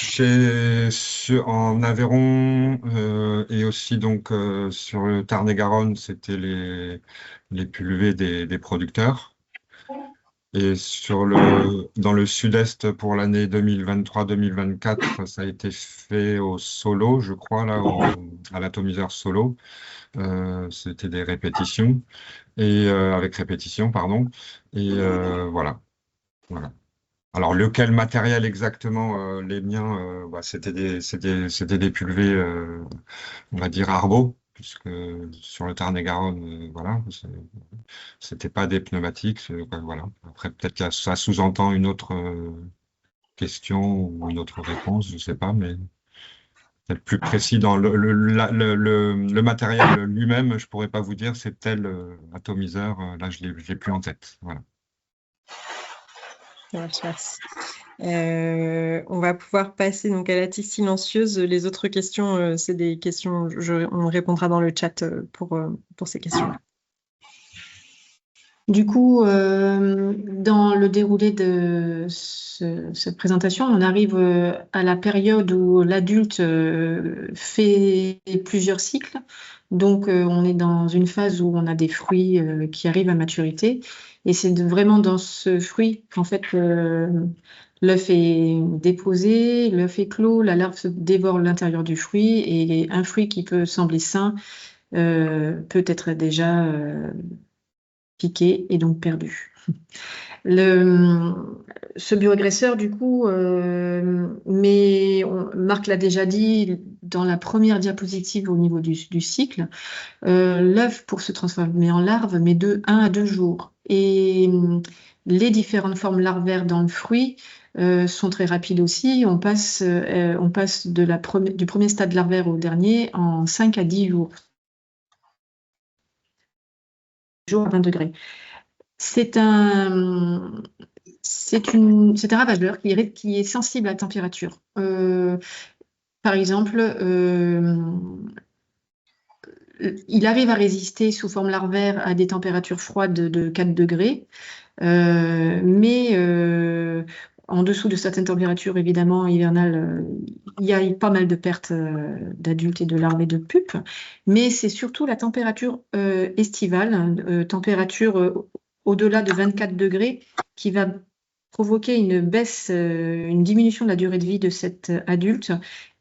en Aveyron et aussi donc sur le Tarn-et-Garonne, c'était les pulvées des producteurs. Et dans le sud-est pour l'année 2023-2024, ça a été fait au Solo, je crois, là, à l'atomiseur Solo. C'était des répétitions et avec répétition, pardon. Et voilà. Voilà. Alors, lequel matériel exactement, les miens, bah, c'était des pulvées, on va dire Arbo, puisque sur le Tarn-et-Garonne, voilà, c'était pas des pneumatiques, ouais, voilà. Après, peut-être que ça sous-entend une autre question ou une autre réponse, je sais pas, mais peut-être plus précis dans le matériel lui-même, je pourrais pas vous dire, c'est tel atomiseur, là, je l'ai plus en tête, voilà. Ça marche, merci. On va pouvoir passer donc à la tique silencieuse. Les autres questions, c'est des questions, on répondra dans le chat pour ces questions-là. Du coup, dans le déroulé de cette présentation, on arrive à la période où l'adulte fait plusieurs cycles. Donc, on est dans une phase où on a des fruits qui arrivent à maturité. Et c'est vraiment dans ce fruit qu'en fait, l'œuf est déposé, l'œuf est clos, la larve dévore l'intérieur du fruit. Et un fruit qui peut sembler sain peut être déjà piqué et donc perdu. Ce bioagresseur, du coup, Marc l'a déjà dit dans la première diapositive au niveau du cycle, l'œuf pour se transformer en larve met 1 à 2 jours. Et les différentes formes larvaires dans le fruit sont très rapides aussi. On passe du premier stade larvaire au dernier en 5 à 10 jours. À 20 degrés. C'est un ravageur qui est sensible à la température. Par exemple, il arrive à résister sous forme larvaire à des températures froides de 4 degrés, mais en dessous de certaines températures, évidemment, hivernales, il y a pas mal de pertes d'adultes et de larves et de pupes, mais c'est surtout la température estivale, température au-delà de 24 degrés, qui va provoquer une baisse, une diminution de la durée de vie de cet adulte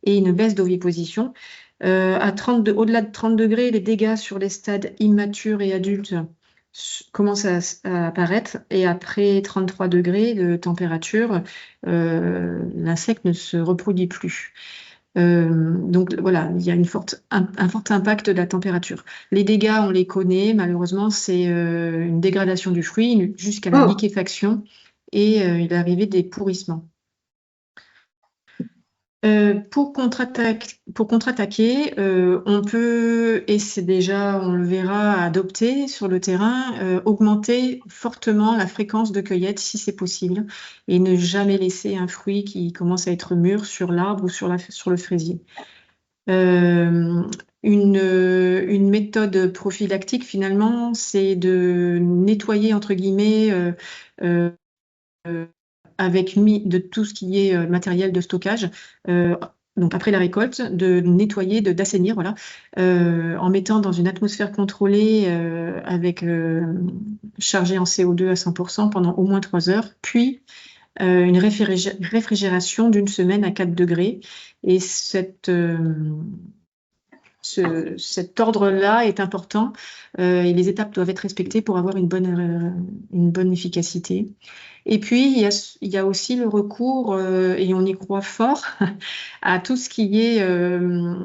et une baisse d'oviposition. Au-delà de 30 degrés, les dégâts sur les stades immatures et adultes commencent à apparaître, et après 33 degrés de température, l'insecte ne se reproduit plus. Donc voilà, il y a un fort impact de la température. Les dégâts, on les connaît, malheureusement, c'est une dégradation du fruit jusqu'à la liquéfaction et l'arrivée des pourrissements. Pour contre-attaquer, on peut, et c'est déjà, on le verra, adopter sur le terrain, augmenter fortement la fréquence de cueillette si c'est possible, et ne jamais laisser un fruit qui commence à être mûr sur l'arbre ou sur le fraisier. Une méthode prophylactique, finalement, c'est de nettoyer, entre guillemets, avec de tout ce qui est matériel de stockage, donc après la récolte, de nettoyer, d'assainir, voilà, en mettant dans une atmosphère contrôlée chargée en CO2 à 100% pendant au moins 3 heures, puis une réfrigération d'une semaine à 4 degrés. Et cet ordre-là est important et les étapes doivent être respectées pour avoir une bonne efficacité. Et puis, il y a aussi le recours, et on y croit fort, à tout ce qui est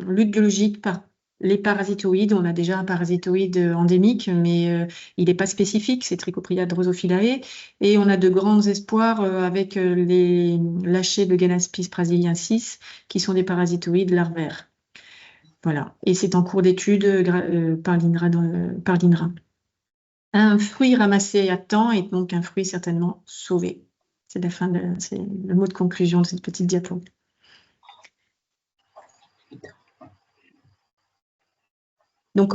lutte biologique par les parasitoïdes. On a déjà un parasitoïde endémique, mais il n'est pas spécifique, c'est Trichopria drosophilae. Et on a de grands espoirs avec les lâchers de Ganaspis brasiliensis, qui sont des parasitoïdes larvaires. Voilà, et c'est en cours d'étude par l'INRA. Un fruit ramassé à temps est donc un fruit certainement sauvé. C'est le mot de conclusion de cette petite diapo. Donc,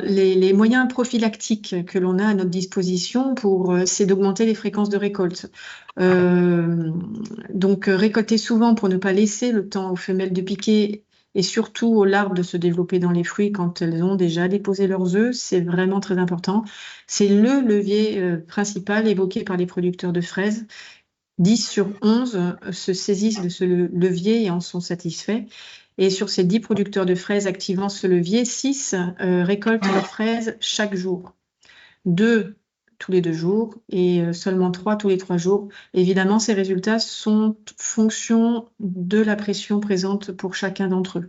les moyens prophylactiques que l'on a à notre disposition c'est d'augmenter les fréquences de récolte. Donc, récolter souvent pour ne pas laisser le temps aux femelles de piquer et surtout aux larves de se développer dans les fruits quand elles ont déjà déposé leurs œufs, c'est vraiment très important. C'est le levier principal évoqué par les producteurs de fraises. 10 sur 11 se saisissent de ce levier et en sont satisfaits. Et sur ces 10 producteurs de fraises activant ce levier, 6 récoltent leurs fraises chaque jour. 2 tous les 2 jours et seulement 3 tous les 3 jours. Évidemment, ces résultats sont fonction de la pression présente pour chacun d'entre eux.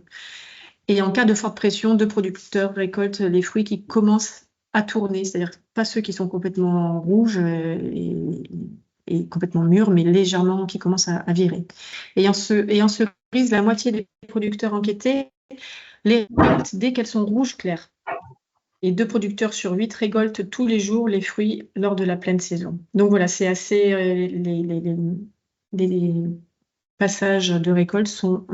Et en cas de forte pression, 2 producteurs récoltent les fruits qui commencent à tourner, c'est-à-dire pas ceux qui sont complètement rouges et complètement mûrs, mais légèrement qui commencent à virer. Et en cerise, la moitié des producteurs enquêtés les récoltent dès qu'elles sont rouges claires. Et 2 producteurs sur 8 récoltent tous les jours les fruits lors de la pleine saison. Donc voilà, c'est assez. Les passages de récolte sont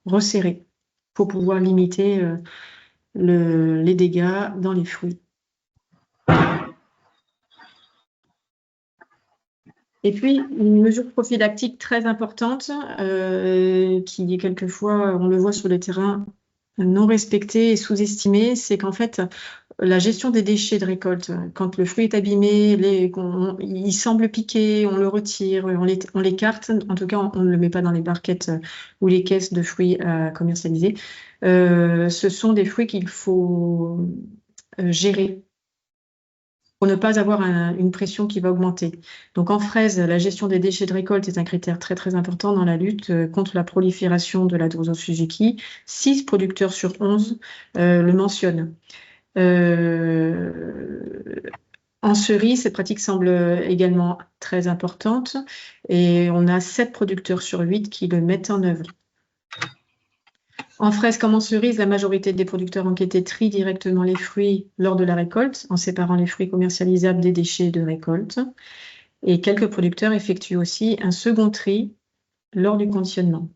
resserrés pour pouvoir limiter les dégâts dans les fruits. Et puis, une mesure prophylactique très importante qui est quelquefois, on le voit sur le terrain, non respectée et sous-estimée, c'est qu'en fait, la gestion des déchets de récolte, quand le fruit est abîmé, il semble piquer, on le retire, on l'écarte, en tout cas, on ne le met pas dans les barquettes ou les caisses de fruits à commercialiser. Ce sont des fruits qu'il faut gérer pour ne pas avoir une pression qui va augmenter. Donc en fraise, la gestion des déchets de récolte est un critère très très important dans la lutte contre la prolifération de la Drosophyzuki. 6 producteurs sur 11 le mentionnent. En cerise, cette pratique semble également très importante et on a 7 producteurs sur 8 qui le mettent en œuvre. En fraise comme en cerise, la majorité des producteurs enquêtés trient directement les fruits lors de la récolte, en séparant les fruits commercialisables des déchets de récolte. Et quelques producteurs effectuent aussi un second tri lors du conditionnement.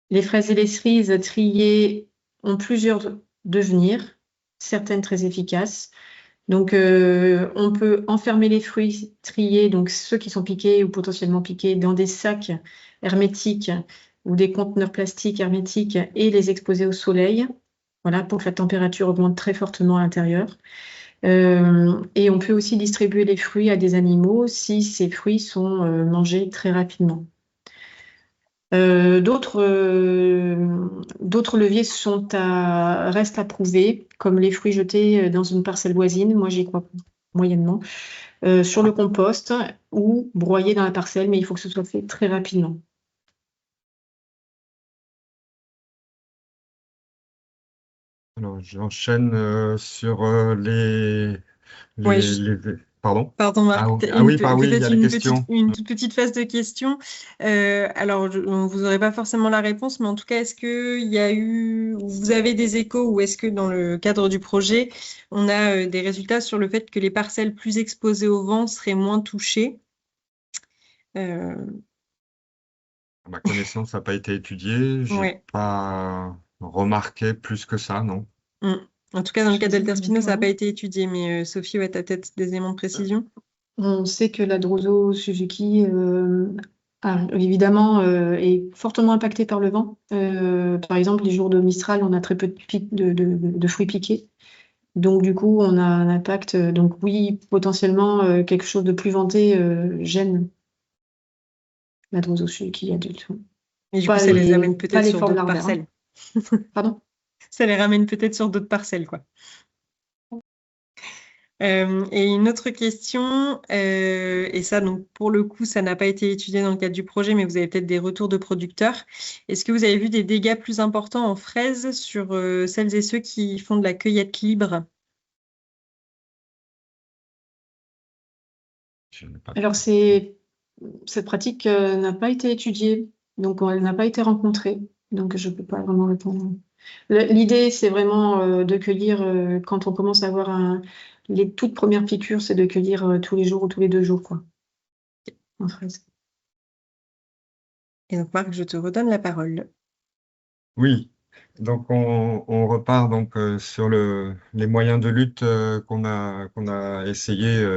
Les fraises et les cerises triées ont plusieurs devenirs, certaines très efficaces. Donc, on peut enfermer les fruits triés, donc ceux qui sont piqués ou potentiellement piqués, dans des sacs hermétiques ou des conteneurs plastiques hermétiques et les exposer au soleil, voilà, pour que la température augmente très fortement à l'intérieur. Et on peut aussi distribuer les fruits à des animaux si ces fruits sont mangés très rapidement. D'autres leviers restent à prouver, comme les fruits jetés dans une parcelle voisine, moi j'y crois moyennement, sur le compost ou broyés dans la parcelle, mais il faut que ce soit fait très rapidement. Alors, j'enchaîne sur Oui, Pardon? pardon Marc, Oui, oui, il y peut-être a les questions. une toute petite phase de questions. Alors, vous n'aurez pas forcément la réponse, mais en tout cas, est-ce qu'il y a eu, vous avez des échos ou est-ce que dans le cadre du projet, on a des résultats sur le fait que les parcelles plus exposées au vent seraient moins touchées? À ma connaissance, ça n'a pas été étudié. J'ai Ouais. pas remarqué plus que ça, non. En tout cas, dans le cas d'Alterspino, ça n'a D'accord. pas été étudié, mais Sophie, ouais, tu as peut-être des éléments de précision. On sait que la Droso Suzuki, évidemment, est fortement impactée par le vent. Par exemple, les jours de Mistral, on a très peu de fruits piqués. Donc, du coup, on a un impact. Donc, oui, potentiellement, quelque chose de plus venté gêne la Droso Suzuki adulte. Et du Pas coup, ça les les- amène pas peut-être les sur formes d'autres larvaires, hein. parcelles. Pardon? Ça les ramène peut-être sur d'autres parcelles, quoi. Et une autre question, et ça, donc pour le coup, ça n'a pas été étudié dans le cadre du projet, mais vous avez peut-être des retours de producteurs. Est-ce que vous avez vu des dégâts plus importants en fraises sur celles et ceux qui font de la cueillette libre? Je n'ai pas- Alors, cette pratique n'a pas été étudiée, donc elle n'a pas été rencontrée, donc je ne peux pas vraiment répondre. L'idée, c'est vraiment de cueillir, quand on commence à avoir les toutes premières piqûres, c'est de cueillir tous les jours ou tous les 2 jours, quoi, en fraise. Et donc, Marc, je te redonne la parole. Oui, donc on repart donc sur les moyens de lutte qu'on a essayé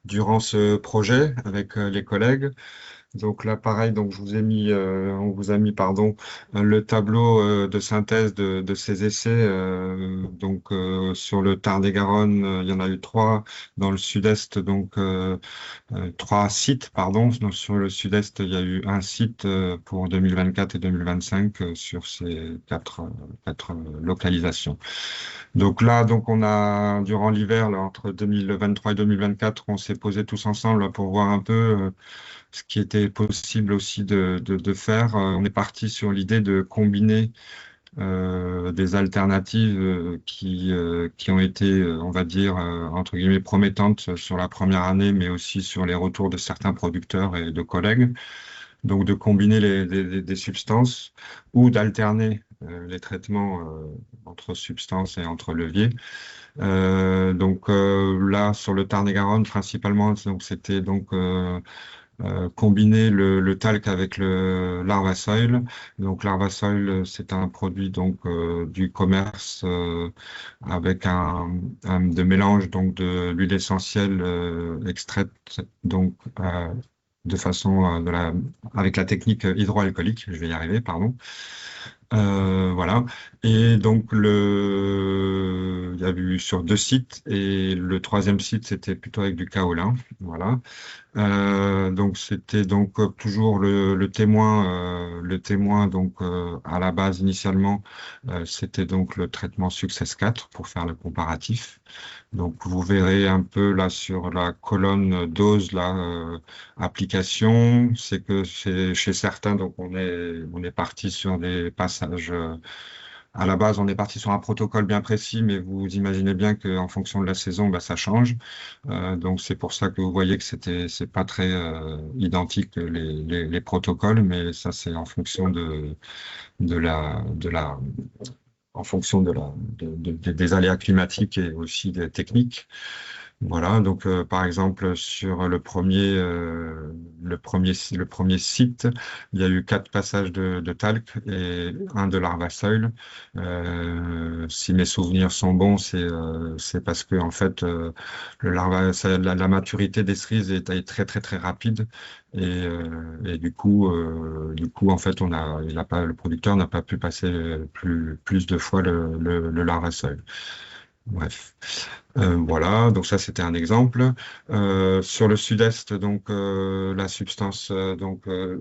durant ce projet avec les collègues. Donc là, pareil, donc on vous a mis, pardon, le tableau de synthèse de ces essais. Donc sur le Tarn-et-Garonne, il y en a eu 3 dans le sud-est, donc 3 sites, pardon. Donc, sur le sud-est, il y a eu un site pour 2024 et 2025 sur ces 4 localisations. Donc là, donc on a durant l'hiver, là, entre 2023 et 2024, on s'est posé tous ensemble là, pour voir un peu ce qui était possible aussi de faire. On est parti sur l'idée de combiner des alternatives qui ont été, on va dire, entre guillemets, promettantes sur la première année, mais aussi sur les retours de certains producteurs et de collègues. Donc de combiner des substances ou d'alterner les traitements entre substances et entre leviers. Donc là, sur le Tarn-et-Garonne, principalement, donc c'était donc combiner le talc avec le Larvasoil. Donc Larvasoil, c'est un produit donc du commerce avec de mélange donc de l'huile essentielle extraite donc de façon avec la technique hydroalcoolique. Je vais y arriver, pardon. Voilà. Et donc il y a eu sur 2 sites et le 3e site c'était plutôt avec du kaolin. Voilà. Donc c'était donc toujours le témoin donc à la base initialement c'était donc le traitement Success 4 pour faire le comparatif. Donc vous verrez un peu là sur la colonne dose là application, c'est que chez certains donc on est parti sur des passages à la base, on est parti sur un protocole bien précis, mais vous imaginez bien qu'en fonction de la saison, bah, ça change. Donc c'est pour ça que vous voyez que c'est pas très identique les protocoles, mais ça c'est en fonction de la en fonction des aléas climatiques et aussi des techniques. Voilà, donc par exemple sur le premier site, il y a eu 4 passages de talc et un de larvasoil. Si mes souvenirs sont bons, c'est parce que en fait la maturité des cerises est très très très rapide et du coup en fait le producteur n'a pas pu passer plus de fois le larvasoil. Bref. Voilà, donc ça c'était un exemple. Sur le sud-est, donc la substance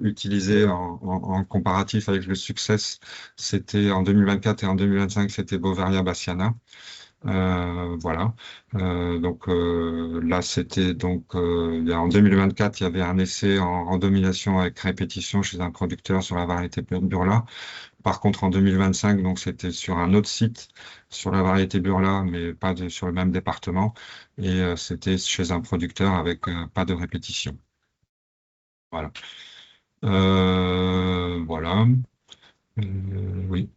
utilisée en comparatif avec le succès, c'était en 2024 et en 2025, c'était Beauveria bassiana. Voilà. Là, c'était en 2024, il y avait un essai en domination avec répétition chez un producteur sur la variété Burla. Par contre, en 2025, donc c'était sur un autre site, sur la variété Burla, mais pas sur le même département, et c'était chez un producteur avec pas de répétition. Voilà. Voilà. Oui.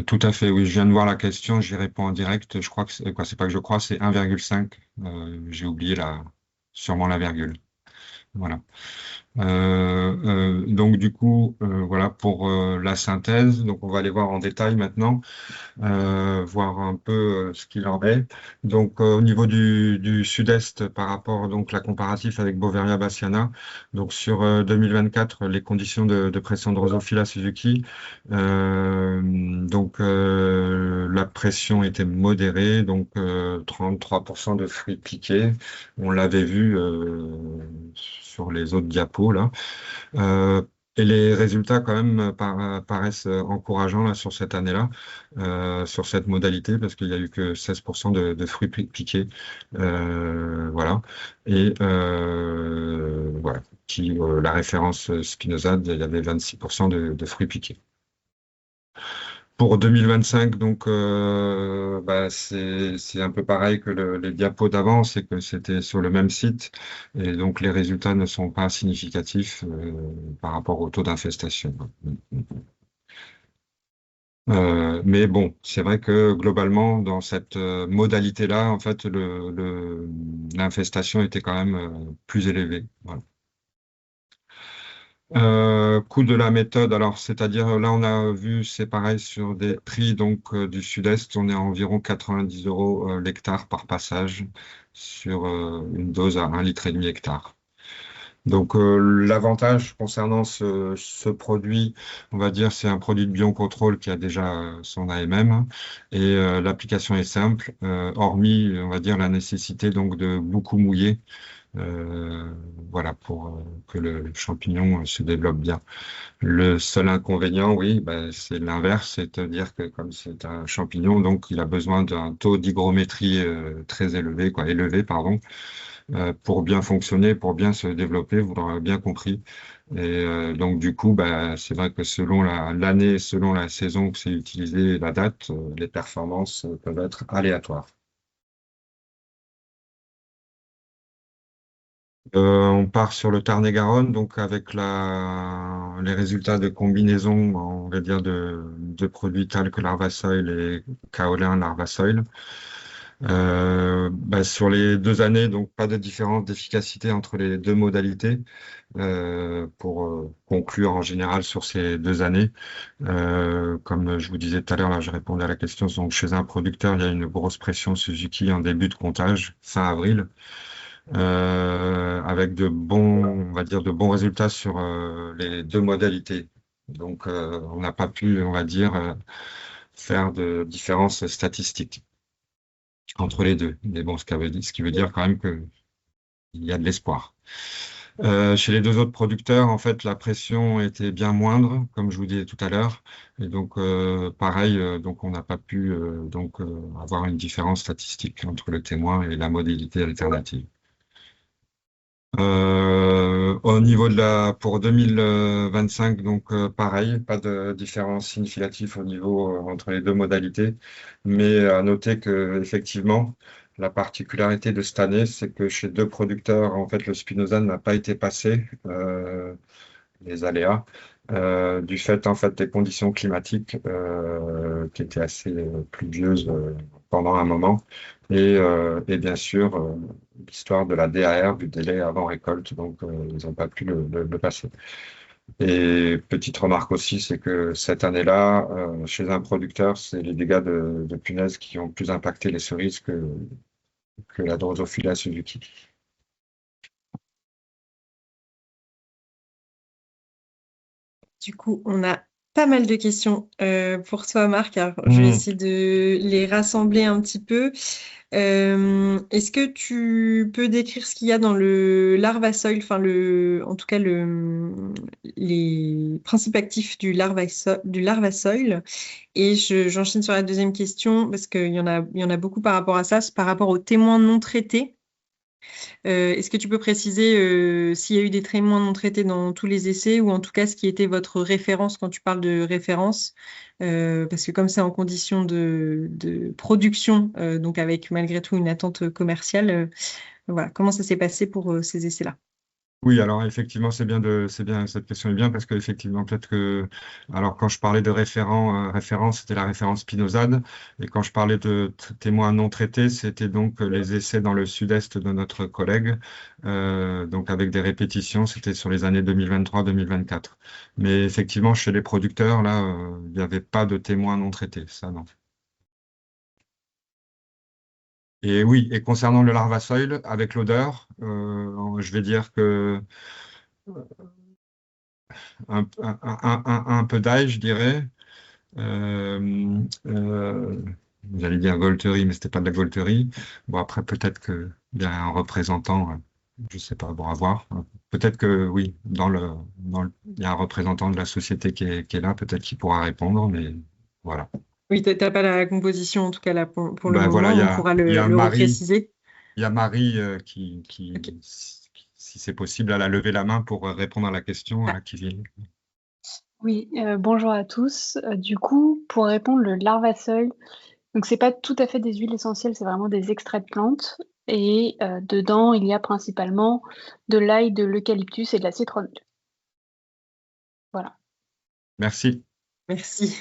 Tout à fait, oui, je viens de voir la question, j'y réponds en direct. Je crois que c'est pas que je crois, c'est 1,5. J'ai oublié sûrement la virgule. Voilà. Donc du coup, voilà pour la synthèse. Donc on va aller voir en détail maintenant. Voir un peu ce qu'il en est. Donc au niveau du sud-est par rapport donc la comparatif avec Beauveria bassiana. Donc sur 2024 les conditions de pression Drosophila Suzuki. La pression était modérée, donc 33% de fruits piqués. On l'avait vu sur les autres diapos là. Et les résultats quand même paraissent encourageants là, sur cette année-là, sur cette modalité, parce qu'il n'y a eu que 16% de fruits piqués. Voilà. Et voilà. La référence spinosade, il y avait 26% de fruits piqués. Pour 2025, donc c'est un peu pareil que les diapos d'avant, c'est que c'était sur le même site et donc les résultats ne sont pas significatifs par rapport au taux d'infestation. Mais bon, c'est vrai que globalement, dans cette modalité-là, en fait, l'infestation était quand même plus élevée. Voilà. Coût de la méthode, alors c'est-à-dire là on a vu c'est pareil sur des prix donc du sud-est, on est à environ 90 € l'hectare par passage sur une dose à 1,5 litre hectare. Donc l'avantage concernant ce produit, on va dire c'est un produit de biocontrôle qui a déjà son AMM et l'application est simple, hormis on va dire la nécessité donc de beaucoup mouiller. Voilà, pour que le champignon se développe bien. Le seul inconvénient, oui, c'est l'inverse, c'est-à-dire que comme c'est un champignon, donc il a besoin d'un taux d'hygrométrie très élevé, pardon, pour bien fonctionner, pour bien se développer, vous l'aurez bien compris. Et donc du coup, c'est vrai que selon l'année, selon la saison que c'est utilisé, et la date, les performances peuvent être aléatoires. On part sur le Tarn-et-Garonne, donc avec les résultats de combinaison, on va dire, de produits tels que Larvasoil et Kaolin Larvasoil. Sur les 2 années, donc pas de différence d'efficacité entre les 2 modalités. Pour conclure en général sur ces 2 années, comme je vous disais tout à l'heure, là je répondais à la question, donc chez un producteur, il y a une grosse pression Suzuki en début de comptage, fin avril. Avec on va dire, de bons résultats sur les 2 modalités. Donc, on n'a pas pu, on va dire, faire de différence statistique entre les deux. Mais bon, ce qui veut dire quand même qu'il y a de l'espoir. Chez les 2 autres producteurs, en fait, la pression était bien moindre, comme je vous disais tout à l'heure. Et donc, pareil, donc on n'a pas pu avoir une différence statistique entre le témoin et la modalité alternative. Au niveau pour 2025, donc pareil, pas de différence significative au niveau entre les deux modalités, mais à noter que effectivement, la particularité de cette année, c'est que chez deux producteurs, en fait, le spinosane n'a pas été passé, les aléas, du fait en fait des conditions climatiques qui étaient assez pluvieuses pendant un moment, et bien sûr l'histoire de la DAR, du délai avant récolte, donc ils n'ont pas pu le passer. Et petite remarque aussi, c'est que cette année-là, chez un producteur, c'est les dégâts de punaises qui ont plus impacté les cerises que la Drosophila Suzuki. Du coup, on a pas mal de questions pour toi, Marc. Alors, je vais essayer de les rassembler un petit peu. Est-ce que tu peux décrire ce qu'il y a dans le larvasoil, enfin en tout cas les principes actifs du larvasoil? Et j'enchaîne sur la deuxième question parce qu'il y en a beaucoup par rapport à ça, c'est par rapport aux témoins non traités. Est-ce que tu peux préciser s'il y a eu des témoins non traités dans tous les essais ou en tout cas ce qui était votre référence quand tu parles de référence? Parce que comme c'est en condition de production, donc avec malgré tout une attente commerciale, voilà, comment ça s'est passé pour ces essais-là? Oui, alors effectivement, cette question est bien parce que effectivement, peut-être que, alors quand je parlais de référence, c'était la référence Spinosad, et quand je parlais de témoins non traités, c'était donc les essais dans le sud-est de notre collègue, donc avec des répétitions, c'était sur les années 2023-2024. Mais effectivement, chez les producteurs, là, il n'y avait pas de témoins non traités, ça non. Et oui, et concernant le larvasoil, avec l'odeur, je vais dire que un peu d'ail, je dirais. J'allais dire Golterie, mais c'était pas de la Golterie. Bon, après, peut-être qu'il y a un représentant, je sais pas, bon, à voir. Peut-être que oui, il y a un représentant de la société qui est là, peut-être qu'il pourra répondre, mais voilà. Oui, t'as pas la composition en tout cas là pour le Ben moment, voilà, on pourra le repréciser. il y a Marie qui, Ok. si c'est possible, elle a levé la main pour répondre à la question Ah. qui vient. Oui, bonjour à tous. Du coup, pour répondre, le larvasoil, donc c'est pas tout à fait des huiles essentielles, c'est vraiment des extraits de plantes. Et dedans, il y a principalement de l'ail, de l'eucalyptus et de la citronnelle. Voilà. Merci. Merci.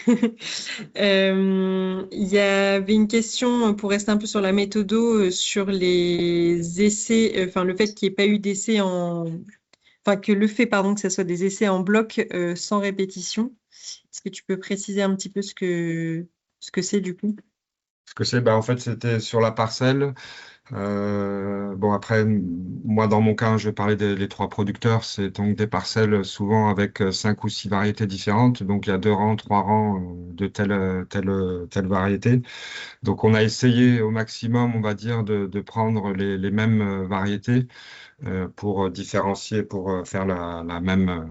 Il y avait une question pour rester un peu sur la méthodo, sur les essais, enfin le fait qu'il n'y ait pas eu d'essais enfin que le fait, pardon, que ce soit des essais en bloc sans répétition. Est-ce que tu peux préciser un petit peu ce que c'est du coup? Ce que c'est, en fait, c'était sur la parcelle. Bon, après, moi, dans mon cas, je vais parler des trois producteurs. C'est donc des parcelles souvent avec 5 ou 6 variétés différentes. Donc, il y a 2 rangs, 3 rangs de telle variété. Donc, on a essayé au maximum, on va dire, de prendre les mêmes variétés pour différencier, pour faire la même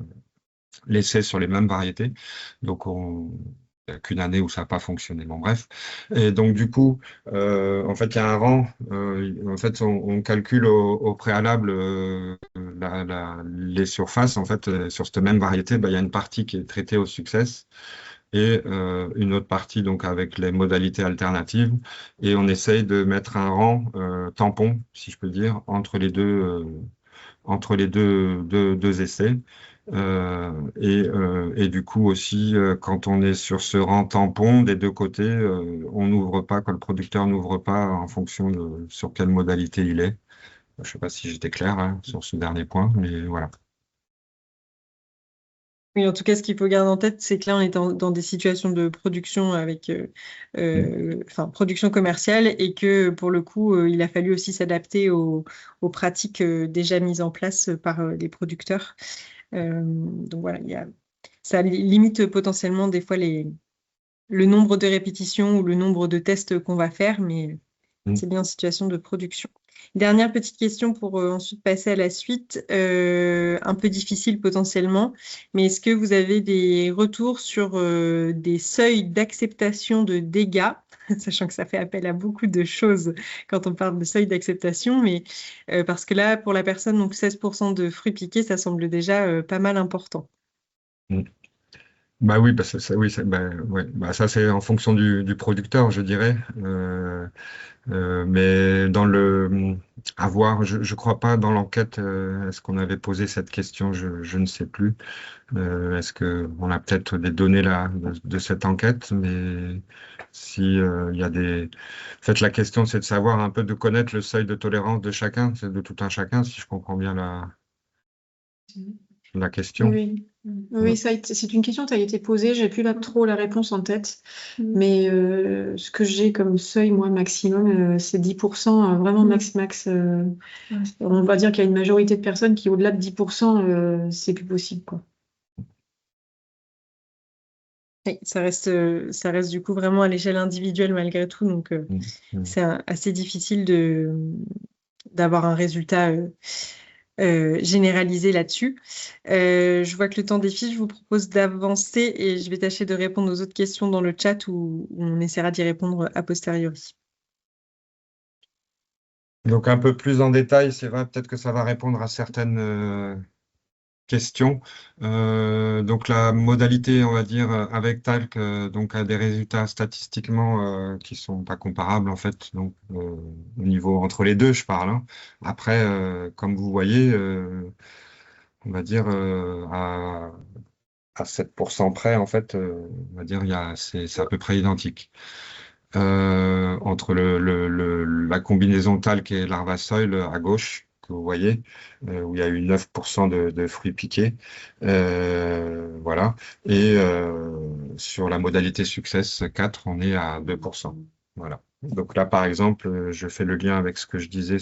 l'essai sur les mêmes variétés. Donc, il n'y a qu'une année où ça n'a pas fonctionné. Bon, bref. Et donc, du coup, en fait, il y a un rang. En fait, on calcule au préalable les surfaces. En fait, sur cette même variété, il y a une partie qui est traitée au succès et une autre partie donc avec les modalités alternatives. Et on essaye de mettre un rang tampon, si je peux dire, entre les deux essais. Et du coup aussi, quand on est sur ce rang tampon des deux côtés, on n'ouvre pas, quand le producteur n'ouvre pas en fonction de sur quelle modalité il est. Je ne sais pas si j'étais clair sur ce dernier point, mais voilà. Oui, en tout cas, ce qu'il faut garder en tête, c'est que là, on est dans des situations de production avec, enfin, production commerciale et que pour le coup, il a fallu aussi s'adapter aux pratiques déjà mises en place par les producteurs. Donc voilà, ça limite potentiellement des fois le nombre de répétitions ou le nombre de tests qu'on va faire, mais c'est bien en situation de production. Dernière petite question pour ensuite passer à la suite, un peu difficile potentiellement, mais est-ce que vous avez des retours sur des seuils d'acceptation de dégâts sachant que ça fait appel à beaucoup de choses quand on parle de seuil d'acceptation, mais parce que là, pour la personne, donc 16% de fruits piqués, ça semble déjà pas mal important. Mm. Bah oui, oui, ouais, ça c'est en fonction du producteur, je dirais. Mais dans à voir, je crois pas dans l'enquête, est-ce qu'on avait posé cette question, je ne sais plus. Est-ce que on a peut-être des données là de cette enquête, mais si il y a en fait, la question c'est de savoir un peu de connaître le seuil de tolérance de chacun, c'est de tout un chacun, si je comprends bien la question. Oui, oui, c'est une question qui a été posée. J'ai plus trop la réponse en tête, mais ce que j'ai comme seuil, moi, maximum, c'est 10%, vraiment max. On va dire qu'il y a une majorité de personnes qui, au-delà de 10%, c'est plus possible, quoi. Oui, ça reste du coup vraiment à l'échelle individuelle malgré tout, donc c'est assez difficile d'avoir un résultat généralisé là-dessus. Je vois que le temps défile, je vous propose d'avancer et je vais tâcher de répondre aux autres questions dans le chat où on essaiera d'y répondre a posteriori. Donc un peu plus en détail, c'est vrai, peut-être que ça va répondre à certaines questions. Donc la modalité, on va dire, avec Talc, donc a des résultats statistiquement qui sont pas comparables en fait. Donc au niveau entre les deux, je parle, hein. Après, comme vous voyez, on va dire à 7% près, en fait, on va dire c'est à peu près identique. Entre la combinaison talc et larvasoil à gauche, que vous voyez, où il y a eu 9% de fruits piqués. Voilà. Et sur la modalité Success 4, on est à 2%. Voilà. Donc là, par exemple, je fais le lien avec ce que je disais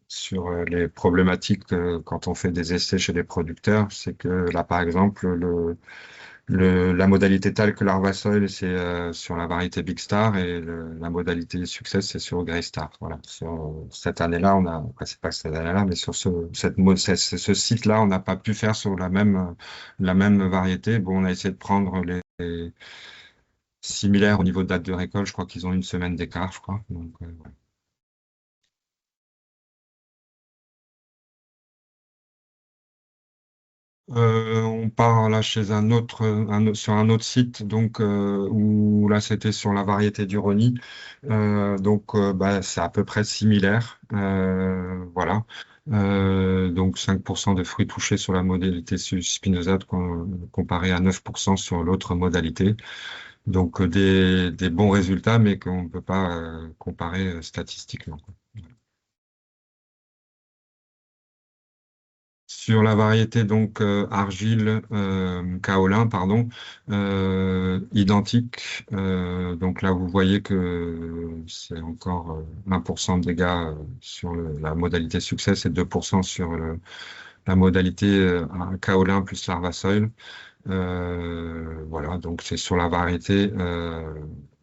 sur les problématiques quand on fait des essais chez les producteurs. C'est que là, par exemple, la modalité talc larvasoil, c'est sur la variété Big Star et la modalité Success, c'est sur Grey Star. Voilà. Sur cette année-là, c'est pas cette année-là, mais sur ce site-là, on n'a pas pu faire sur la même variété. Bon, on a essayé de prendre les similaires au niveau de date de récolte. Je crois qu'ils ont une semaine d'écart, je crois. Donc, voilà. On part là chez sur un autre site, donc où là c'était sur la variété du Roni. C'est à peu près similaire. Voilà. Donc 5% de fruits touchés sur la modalité spinosade comparé à 9% sur l'autre modalité. Donc des bons résultats, mais qu'on ne peut pas comparer statistiquement, quoi. Sur la variété donc argile kaolin, pardon, identique. Donc là, vous voyez que c'est encore 1% de dégâts sur la modalité Success et 2% sur la modalité kaolin plus larvasoil. Voilà, donc c'est sur la variété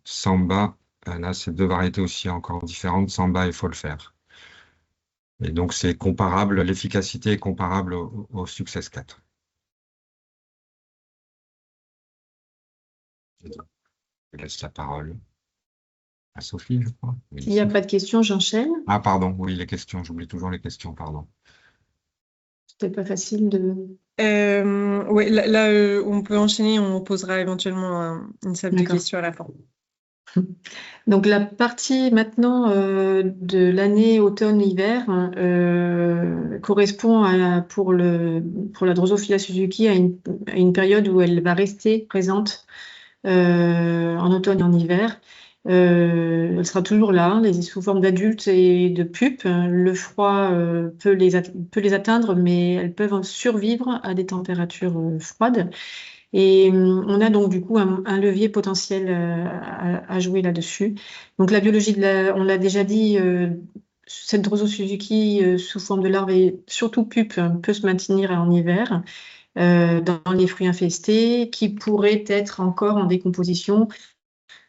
Samba. Là, c'est deux variétés aussi encore différentes, Samba et Folfer. Et donc, c'est comparable, l'efficacité est comparable au Success 4. Je laisse la parole à Sophie, je crois. Oui, S'il n'y a pas de questions, j'enchaîne. Ah, pardon, oui, les questions, j'oublie toujours les questions, pardon. C'était pas facile de... Oui, là, on peut enchaîner, on posera éventuellement une salle de questions à la fin. Donc la partie maintenant de l'année automne-hiver correspond pour la Drosophila Suzuki à une période où elle va rester présente en automne et en hiver. Elle sera toujours là, sous forme d'adulte et de pupe. Le froid peut les atteindre, mais elles peuvent survivre à des températures froides. Et on a donc du coup un levier potentiel à jouer là-dessus. Donc la biologie, on l'a déjà dit, cette Drosophila Suzuki sous forme de larve et surtout pupe peut se maintenir en hiver dans les fruits infestés, qui pourraient être encore en décomposition,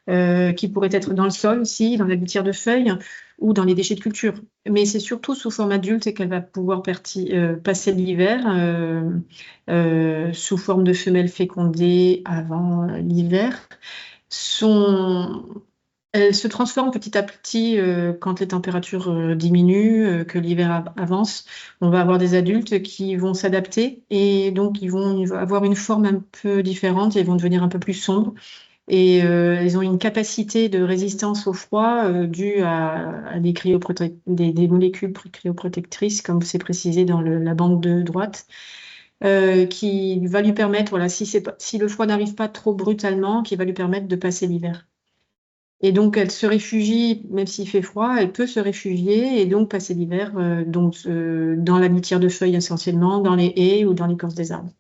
qui pourraient être dans le sol aussi, dans la litière de feuilles ou dans les déchets de culture. Mais c'est surtout sous forme adulte qu'elle va pouvoir passer l'hiver sous forme de femelles fécondées avant l'hiver. elles se transforment petit à petit quand les températures diminuent, que l'hiver avance. On va avoir des adultes qui vont s'adapter et donc ils vont avoir une forme un peu différente et ils vont devenir un peu plus sombres. Et ils ont une capacité de résistance au froid due à des molécules cryoprotectrices, comme c'est précisé dans la bande de droite, qui va lui permettre, voilà, si le froid n'arrive pas trop brutalement, qui va lui permettre de passer l'hiver. Et donc, elle se réfugie, même s'il fait froid, elle peut se réfugier et donc passer l'hiver dans la litière de feuilles essentiellement, dans les haies ou dans l'écorce des arbres.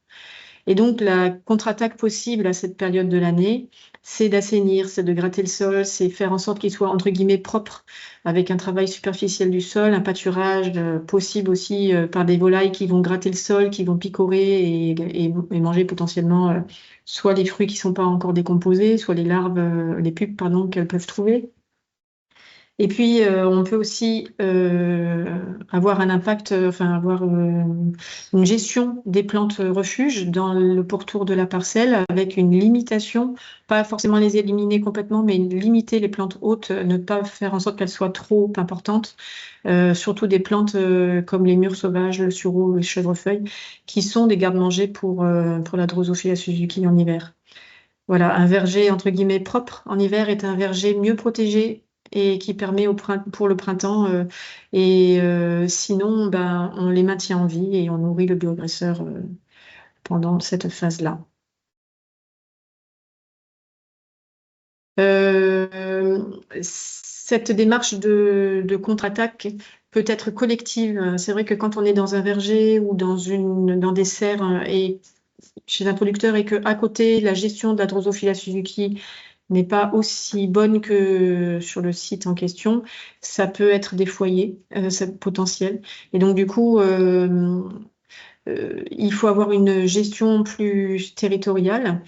Et donc, la contre-attaque possible à cette période de l'année, c'est d'assainir, c'est de gratter le sol, c'est faire en sorte qu'il soit, entre guillemets, propre, avec un travail superficiel du sol, un pâturage possible aussi par des volailles qui vont gratter le sol, qui vont picorer et manger potentiellement soit les fruits qui ne sont pas encore décomposés, soit les larves, les pupes, pardon, qu'elles peuvent trouver. Et puis, on peut aussi avoir un impact, avoir une gestion des plantes refuges dans le pourtour de la parcelle avec une limitation, pas forcément les éliminer complètement, mais limiter les plantes hautes, ne pas faire en sorte qu'elles soient trop importantes, surtout des plantes comme les mûres sauvages, le sureau, le chèvrefeuille, qui sont des garde-manger pour la Drosophila Suzuki en hiver. Voilà, un verger entre guillemets propre en hiver est un verger mieux protégé et qui permet pour le printemps. Sinon, ben, on les maintient en vie et on nourrit le bioagresseur pendant cette phase-là. Cette démarche de contre-attaque peut être collective. C'est vrai que quand on est dans un verger ou dans des serres et chez un producteur et qu'à côté, la gestion de la Drosophila Suzuki n'est pas aussi bonne que sur le site en question, ça peut être des foyers potentiels. Et donc, du coup, il faut avoir une gestion plus territoriale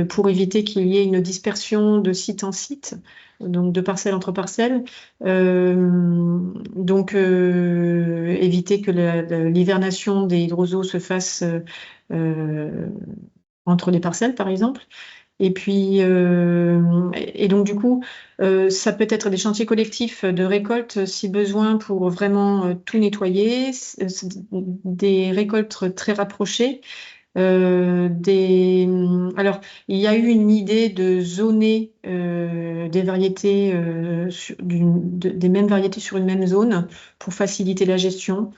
pour éviter qu'il y ait une dispersion de site en site, donc de parcelle entre parcelles. Éviter que l'hivernation des roseaux se fasse entre les parcelles, par exemple. Et puis, donc du coup, ça peut être des chantiers collectifs de récolte si besoin pour vraiment tout nettoyer, des récoltes très rapprochées. Alors, il y a eu une idée de zoner des variétés, des mêmes variétés sur une même zone pour faciliter la gestion.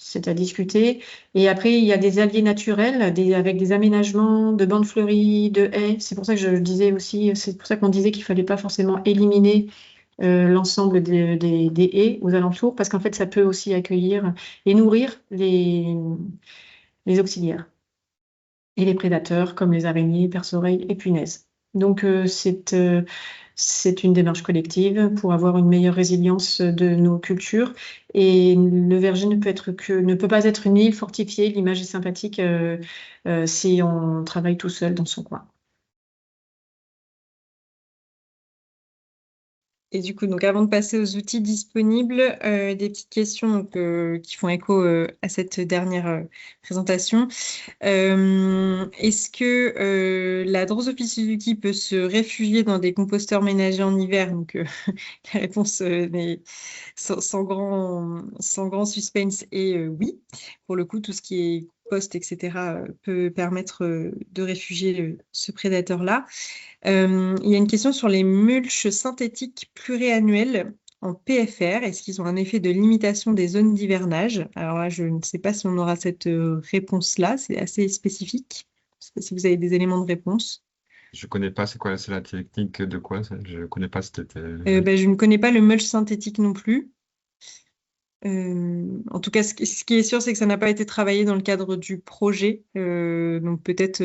C'est à discuter. Et après, il y a des alliés naturels avec des aménagements de bandes fleuries, de haies. C'est pour ça que je disais aussi, c'est pour ça qu'on disait qu'il ne fallait pas forcément éliminer l'ensemble des haies aux alentours, parce qu'en fait, ça peut aussi accueillir et nourrir les auxiliaires et les prédateurs comme les araignées, perce-oreilles et punaises. Donc, c'est une démarche collective pour avoir une meilleure résilience de nos cultures. Et le verger ne peut pas être une île fortifiée. L'image est sympathique si on travaille tout seul dans son coin. Et du coup, donc avant de passer aux outils disponibles, des petites questions donc, qui font écho à cette dernière présentation. Est-ce que la Drosophila Suzuki peut se réfugier dans des composteurs ménagers en hiver? Donc, la réponse est sans grand suspense est oui. Pour le coup, tout ce qui est compost, etc., peut permettre de réfugier ce prédateur-là. Il y a une question sur les mulches synthétiques pluriannuels en PFR. Est-ce qu'ils ont un effet de limitation des zones d'hivernage? Alors là, je ne sais pas si on aura cette réponse-là. C'est assez spécifique. Je ne sais pas si vous avez des éléments de réponse. Je connais pas, c'est la technique de quoi? Je connais pas cette. Je ne connais pas le mulch synthétique non plus. En tout cas, ce qui est sûr, c'est que ça n'a pas été travaillé dans le cadre du projet. Donc peut-être,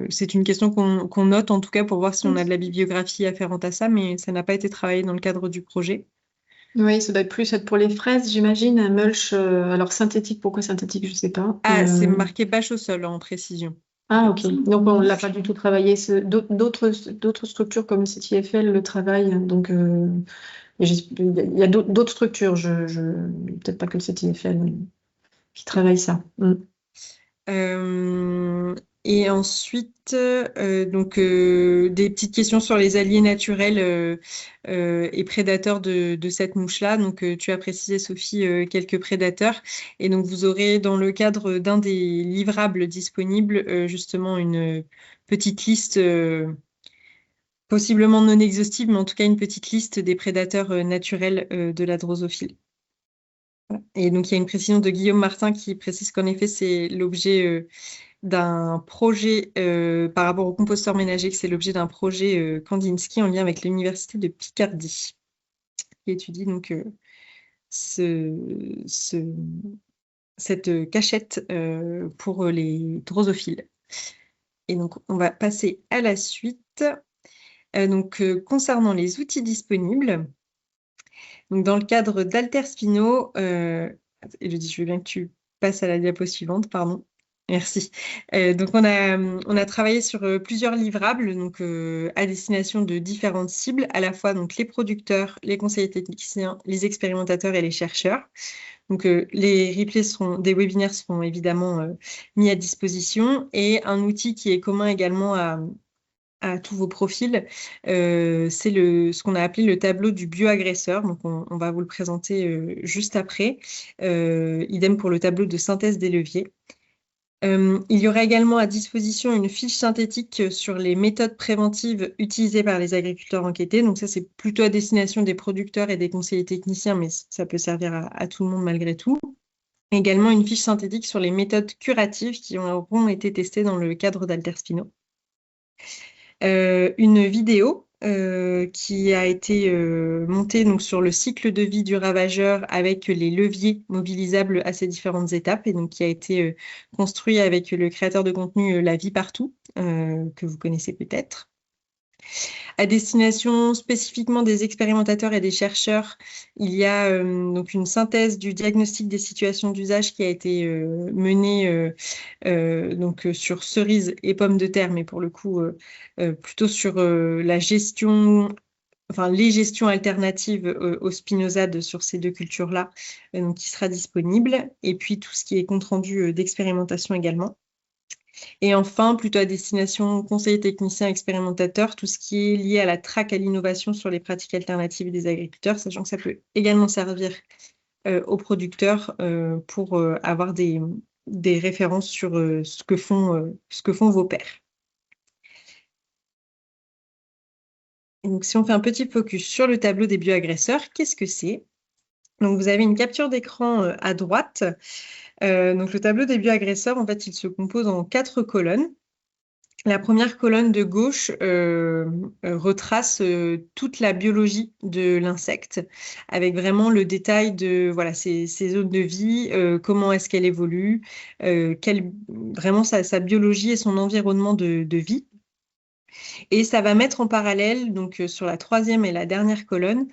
c'est une question qu'on note en tout cas pour voir si on a de la bibliographie afférente à ça, mais ça n'a pas été travaillé dans le cadre du projet. Oui, ça doit être plus être pour les fraises, j'imagine, un mulch. Alors synthétique, pourquoi synthétique, je ne sais pas. Ah, c'est marqué bâche au sol en précision. Ah, ok. Donc on ne l'a pas du tout travaillé. D'autres structures comme le CTFL le travaillent. Donc il y a d'autres structures, peut-être pas que le CTFL qui travaille ça. Et ensuite, des petites questions sur les alliés naturels et prédateurs de cette mouche-là. Donc, tu as précisé, Sophie, quelques prédateurs. Et donc, vous aurez, dans le cadre d'un des livrables disponibles, justement une petite liste, possiblement non exhaustive, mais en tout cas une petite liste des prédateurs naturels de la drosophile. Voilà. Et donc, il y a une précision de Guillaume Martin qui précise qu'en effet, c'est l'objet d'un projet par rapport au composteur ménager, que c'est l'objet d'un projet Kandinsky en lien avec l'Université de Picardie, qui étudie donc cette cachette pour les drosophiles. Et donc, on va passer à la suite. Concernant les outils disponibles, donc dans le cadre d'Alterspino, Élodie, je veux bien que tu passes à la diapo suivante, pardon. Merci. Donc, on a travaillé sur plusieurs livrables donc, à destination de différentes cibles, à la fois donc, les producteurs, les conseillers techniciens, les expérimentateurs et les chercheurs. Donc, les replays des webinaires seront évidemment mis à disposition et un outil qui est commun également à tous vos profils, c'est ce qu'on a appelé le tableau du bioagresseur. Donc, on va vous le présenter juste après. Idem pour le tableau de synthèse des leviers. Il y aura également à disposition une fiche synthétique sur les méthodes préventives utilisées par les agriculteurs enquêtés. Donc ça, c'est plutôt à destination des producteurs et des conseillers techniciens, mais ça peut servir à tout le monde malgré tout. Également une fiche synthétique sur les méthodes curatives qui auront été testées dans le cadre d'Alterspino. Une vidéo qui a été montée donc, sur le cycle de vie du ravageur avec les leviers mobilisables à ces différentes étapes et donc qui a été construit avec le créateur de contenu La Vie Partout, que vous connaissez peut-être. À destination spécifiquement des expérimentateurs et des chercheurs, il y a donc une synthèse du diagnostic des situations d'usage qui a été menée sur cerises et pommes de terre, mais pour le coup plutôt sur la gestion, enfin les gestions alternatives au spinosade sur ces deux cultures-là, donc qui sera disponible, et puis tout ce qui est compte rendu d'expérimentation également. Et enfin, plutôt à destination conseillers techniciens expérimentateurs, tout ce qui est lié à la traque à l'innovation sur les pratiques alternatives des agriculteurs, sachant que ça peut également servir aux producteurs pour avoir des références sur ce que font vos pairs. Et donc, si on fait un petit focus sur le tableau des bioagresseurs, qu'est-ce que c'est? Donc, vous avez une capture d'écran à droite. Donc, le tableau des bioagresseurs, en fait, il se compose en 4 colonnes. La première colonne de gauche retrace toute la biologie de l'insecte, avec vraiment le détail de voilà, ses zones de vie, comment est-ce qu'elle évolue, vraiment sa biologie et son environnement de vie. Et ça va mettre en parallèle, donc sur la troisième et la dernière colonne,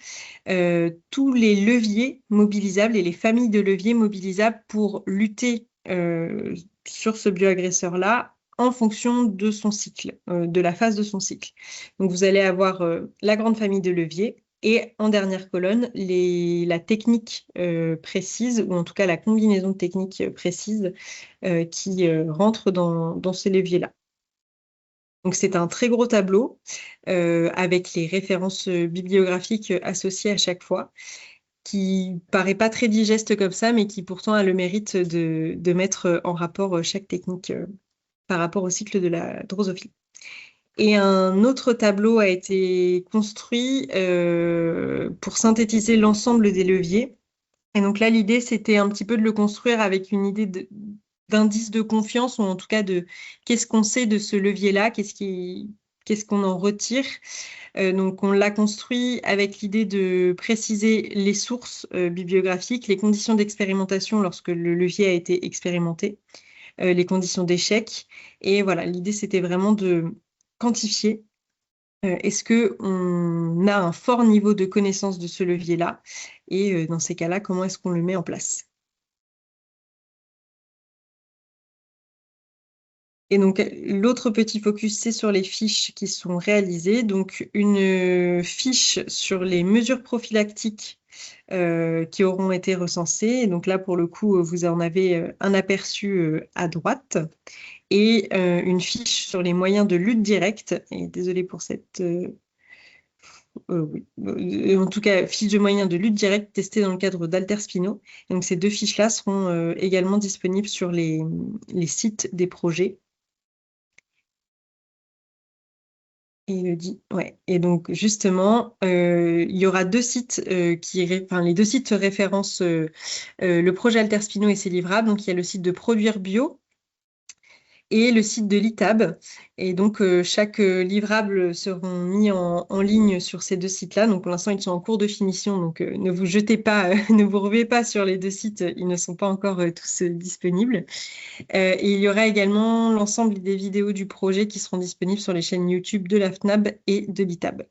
tous les leviers mobilisables et les familles de leviers mobilisables pour lutter sur ce bioagresseur-là en fonction de son cycle, de la phase de son cycle. Donc, vous allez avoir la grande famille de leviers et en dernière colonne, la technique précise, ou en tout cas la combinaison de techniques précises qui rentre dans ces leviers-là. Donc, c'est un très gros tableau avec les références bibliographiques associées à chaque fois, qui paraît pas très digeste comme ça, mais qui pourtant a le mérite de mettre en rapport chaque technique par rapport au cycle de la drosophile. Et un autre tableau a été construit pour synthétiser l'ensemble des leviers. Et donc là, l'idée, c'était un petit peu de le construire avec une idée d'indice de confiance, ou en tout cas de qu'est-ce qu'on sait de ce levier-là, qu'est-ce qu'on en retire. Donc, on l'a construit avec l'idée de préciser les sources bibliographiques, les conditions d'expérimentation lorsque le levier a été expérimenté, les conditions d'échec. Et voilà, l'idée, c'était vraiment de quantifier est-ce qu'on a un fort niveau de connaissance de ce levier-là, et dans ces cas-là, comment est-ce qu'on le met en place? Et donc, l'autre petit focus, c'est sur les fiches qui sont réalisées. Donc, une fiche sur les mesures prophylactiques qui auront été recensés. Et donc là, pour le coup, vous en avez un aperçu à droite et une fiche sur les moyens de lutte directe. Et désolé pour cette... oui. En tout cas, fiche de moyens de lutte directe testée dans le cadre d'Alterspino. Donc ces deux fiches-là seront également disponibles sur les sites des projets. Ouais. Et donc justement, il y aura deux sites les deux sites référencent le projet Alterspino et ses livrables. Donc il y a le site de Produire Bio et le site de l'ITAB. Et donc, chaque livrable seront mis en ligne sur ces deux sites-là. Donc, pour l'instant, ils sont en cours de finition. Donc, ne vous jetez pas, ne vous ruez pas sur les deux sites. Ils ne sont pas encore tous disponibles. Et il y aura également l'ensemble des vidéos du projet qui seront disponibles sur les chaînes YouTube de la FNAB et de l'ITAB.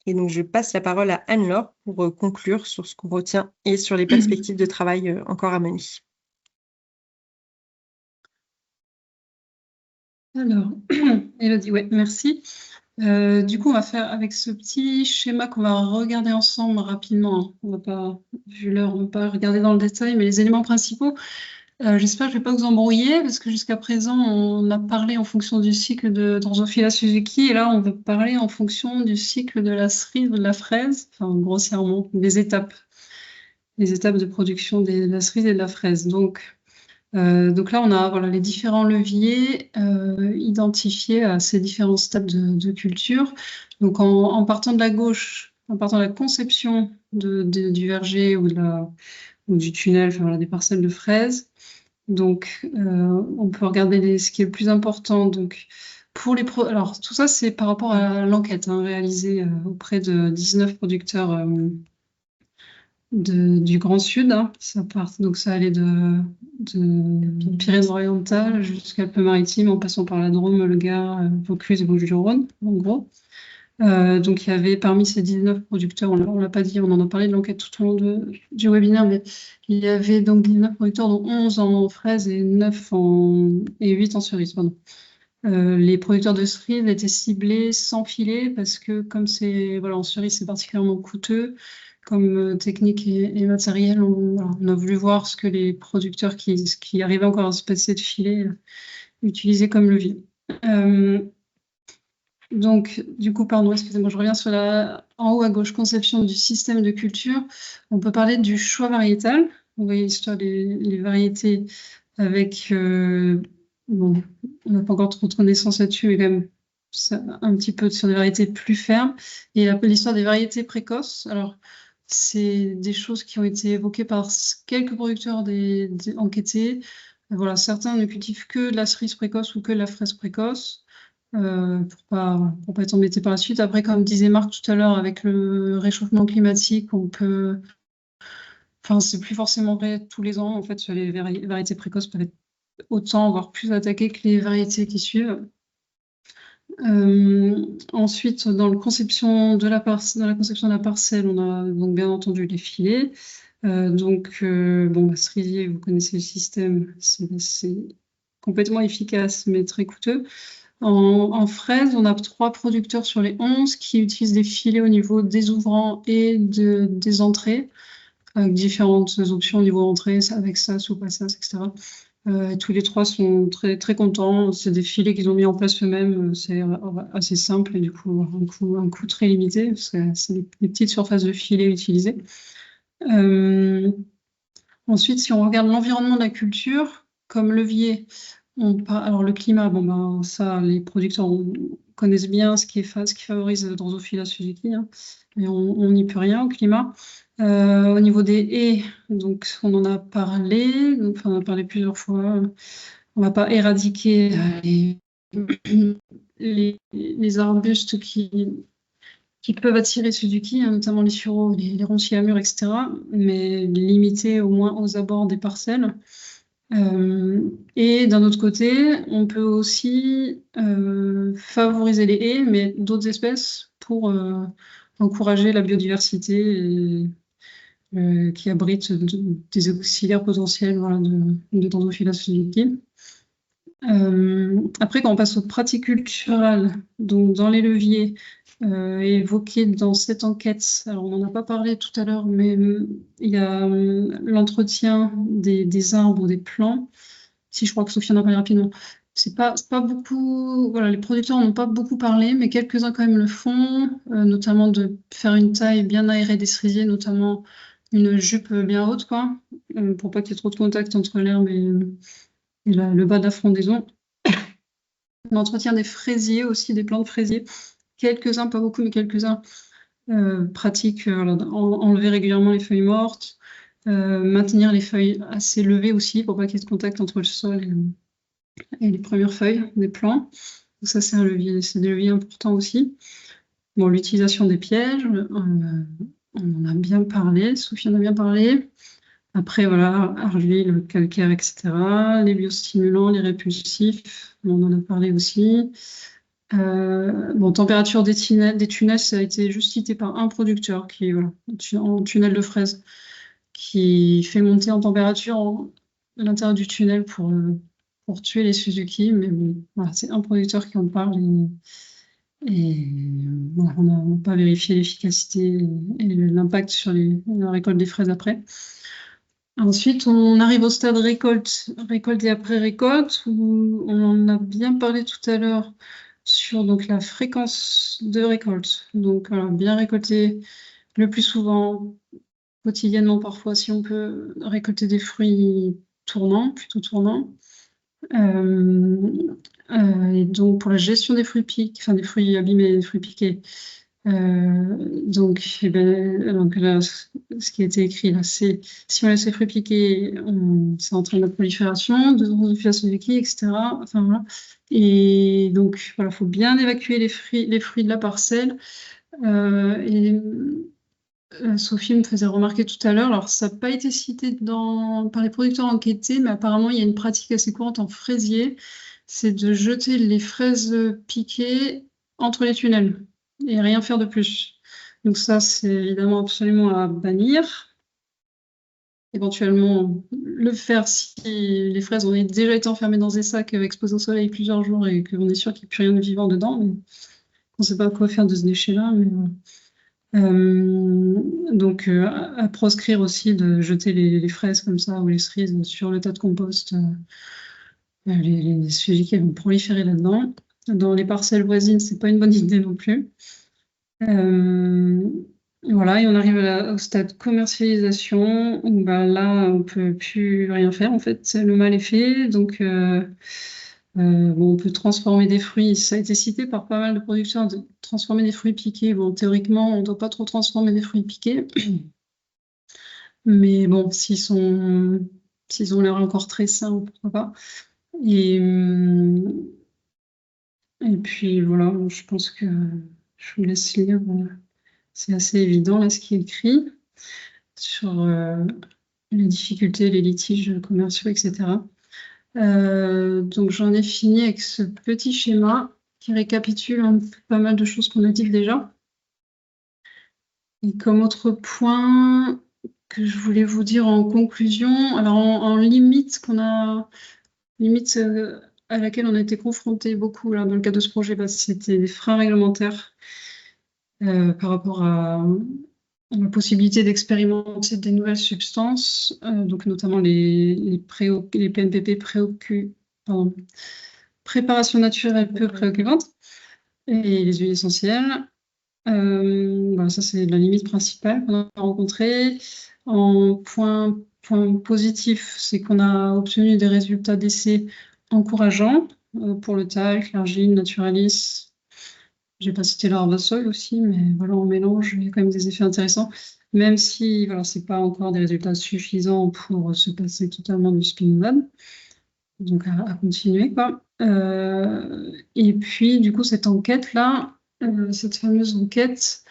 Et donc, je passe la parole à Anne-Laure pour conclure sur ce qu'on retient et sur les perspectives de travail encore à mener. Alors, Élodie, ouais, merci. Du coup, on va faire avec ce petit schéma qu'on va regarder ensemble rapidement, hein. On va pas, vu l'heure, on va pas regarder dans le détail, mais les éléments principaux. J'espère que je ne vais pas vous embrouiller, parce que jusqu'à présent, on a parlé en fonction du cycle de Drosophila Suzuki, et là, on va parler en fonction du cycle de la cerise ou de la fraise, enfin, grossièrement, des étapes. Les étapes de production de la cerise et de la fraise. Donc là, on a les différents leviers identifiés à ces différents stades de culture. Donc, en partant de la gauche, en partant de la conception du verger ou du tunnel, enfin, des parcelles de fraises. Donc, on peut regarder ce qui est le plus important. Donc, alors, tout ça, c'est par rapport à l'enquête réalisée auprès de 19 producteurs du Grand Sud. Donc, ça allait de Pyrénées-Orientales jusqu'à Alpes-Maritimes, en passant par la Drôme, le Gard, Vaucluse et Bouches-du-Rhône, en gros. Donc, il y avait parmi ces 19 producteurs, on ne l'a pas dit, on en a parlé de l'enquête tout au long du webinaire, mais il y avait donc 19 producteurs, dont 11 en fraises et 8 en cerises. Pardon. Les producteurs de cerises étaient ciblés sans filet parce que comme en cerise, c'est particulièrement coûteux comme technique et matériel. On a voulu voir ce que les producteurs qui arrivaient encore à se passer de filet utilisaient comme levier. Donc, du coup, pardon, excusez-moi, je reviens sur en haut à gauche, conception du système de culture. On peut parler du choix variétal. Vous voyez l'histoire des variétés avec... on n'a pas encore trop de connaissances là-dessus, mais quand même un petit peu sur des variétés plus fermes. Et l'histoire des variétés précoces. Alors, c'est des choses qui ont été évoquées par quelques producteurs enquêtés. Voilà, certains ne cultivent que de la cerise précoce ou que de la fraise précoce. Pour pas être embêté par la suite. Après, comme disait Marc tout à l'heure, avec le réchauffement climatique, c'est plus forcément vrai tous les ans. En fait, les variétés précoces peuvent être autant, voire plus attaquées que les variétés qui suivent. Ensuite, dans la conception de la parcelle, on a donc bien entendu les filets. Cerisier, vous connaissez le système, c'est complètement efficace, mais très coûteux. En fraises, on a 3 producteurs sur les 11 qui utilisent des filets au niveau des ouvrants et des entrées, avec différentes options au niveau entrée, avec sas ou pas sas, etc. Tous les 3 sont très, très contents. C'est des filets qu'ils ont mis en place eux-mêmes. C'est assez simple et du coup, un coût très limité, parce que c'est des petites surfaces de filets utilisées. Ensuite, si on regarde l'environnement de la culture, comme levier, alors le climat, ça, les producteurs connaissent bien ce qui favorise Drosophila Suzuki, mais on n'y peut rien au climat. Au niveau des haies, donc on en a parlé, on a parlé plusieurs fois. On ne va pas éradiquer les arbustes qui peuvent attirer Suzuki, notamment les sureaux, les ronciers à mûr, etc., mais limiter au moins aux abords des parcelles. Et d'un autre côté, on peut aussi favoriser les haies, mais d'autres espèces pour encourager la biodiversité qui abrite des auxiliaires potentiels de Drosophila Suzuki. Après, quand on passe aux pratiques culturelles, donc dans les leviers, évoqué dans cette enquête. Alors, on n'en a pas parlé tout à l'heure, mais il y a l'entretien des arbres ou des plants. Si, je crois que Sophie en a parlé rapidement. C'est pas beaucoup. Voilà, les producteurs n'ont pas beaucoup parlé, mais quelques-uns quand même le font, notamment de faire une taille bien aérée des cerisiers, notamment une jupe bien haute, quoi, pour pas qu'il y ait trop de contact entre l'herbe et le bas de la frondaison. L'entretien des fraisiers aussi, des plants de fraisiers. Quelques-uns, pas beaucoup, mais quelques-uns pratiquent enlever régulièrement les feuilles mortes, maintenir les feuilles assez levées aussi pour pas qu'il y ait de contact entre le sol et les premières feuilles des plants. Donc ça, c'est des leviers importants aussi. Bon, l'utilisation des pièges, on en a bien parlé, Sophie en a bien parlé. Après, voilà, argile, calcaire, etc. Les biostimulants, les répulsifs, on en a parlé aussi. Bon, température des tunnels, ça a été juste cité par un producteur qui, voilà, en tunnel de fraise, qui fait monter en température à l'intérieur du tunnel pour tuer les Suzuki. Mais bon, voilà, c'est un producteur qui en parle voilà, on n'a pas vérifié l'efficacité et l'impact sur la récolte des fraises après. Ensuite, on arrive au stade récolte et après-récolte, où on en a bien parlé tout à l'heure sur donc, la fréquence de récolte. Donc, voilà, bien récolter le plus souvent, quotidiennement parfois, si on peut récolter des fruits plutôt tournants. Et donc, pour la gestion des fruits des fruits abîmés, des fruits piqués, donc là, ce qui a été écrit là, c'est si on laisse les fruits piqués, ça entraîne la prolifération de Drosophila Suzuki, etc. Enfin, voilà. Et donc, voilà, il faut bien évacuer les fruits de la parcelle. Sophie me faisait remarquer tout à l'heure, alors ça n'a pas été cité par les producteurs enquêtés, mais apparemment il y a une pratique assez courante en fraisier, c'est de jeter les fraises piquées entre les tunnels et rien faire de plus. Donc ça, c'est évidemment absolument à bannir. Éventuellement, le faire si les fraises ont déjà été enfermées dans des sacs exposés au soleil plusieurs jours et qu'on est sûr qu'il n'y a plus rien de vivant dedans, mais on ne sait pas quoi faire de ce déchet-là. Mais voilà. Donc, à proscrire aussi de jeter les fraises comme ça ou les cerises sur le tas de compost. Les sujets qui vont proliférer là-dedans. Dans les parcelles voisines, c'est pas une bonne idée non plus. Voilà, et on arrive au stade commercialisation où là, on peut plus rien faire en fait. Le mal est fait, donc on peut transformer des fruits. Ça a été cité par pas mal de producteurs de transformer des fruits piqués. Bon, théoriquement, on ne doit pas trop transformer des fruits piqués, mais bon, s'ils ont l'air encore très sains, pourquoi pas. Et puis voilà, je pense que je vous laisse lire. C'est assez évident là ce qui est écrit sur les difficultés, les litiges commerciaux, etc. Donc j'en ai fini avec ce petit schéma qui récapitule pas mal de choses qu'on a dites déjà. Et comme autre point que je voulais vous dire en conclusion, alors en limite à laquelle on a été confronté beaucoup là, dans le cadre de ce projet, c'était des freins réglementaires par rapport à la possibilité d'expérimenter des nouvelles substances, donc notamment les PNPP préparation naturelle peu préoccupante, et les huiles essentielles. Ça, c'est la limite principale qu'on a rencontrée. En point positif, c'est qu'on a obtenu des résultats d'essais encourageants pour le talc, l'argile, Naturalis. J'ai pas cité l'Arvasol aussi, mais voilà, en mélange, il y a quand même des effets intéressants, même si voilà, c'est pas encore des résultats suffisants pour se passer totalement du spinosad. Donc à continuer, quoi. Et puis, du coup, cette enquête-là, cette fameuse enquête,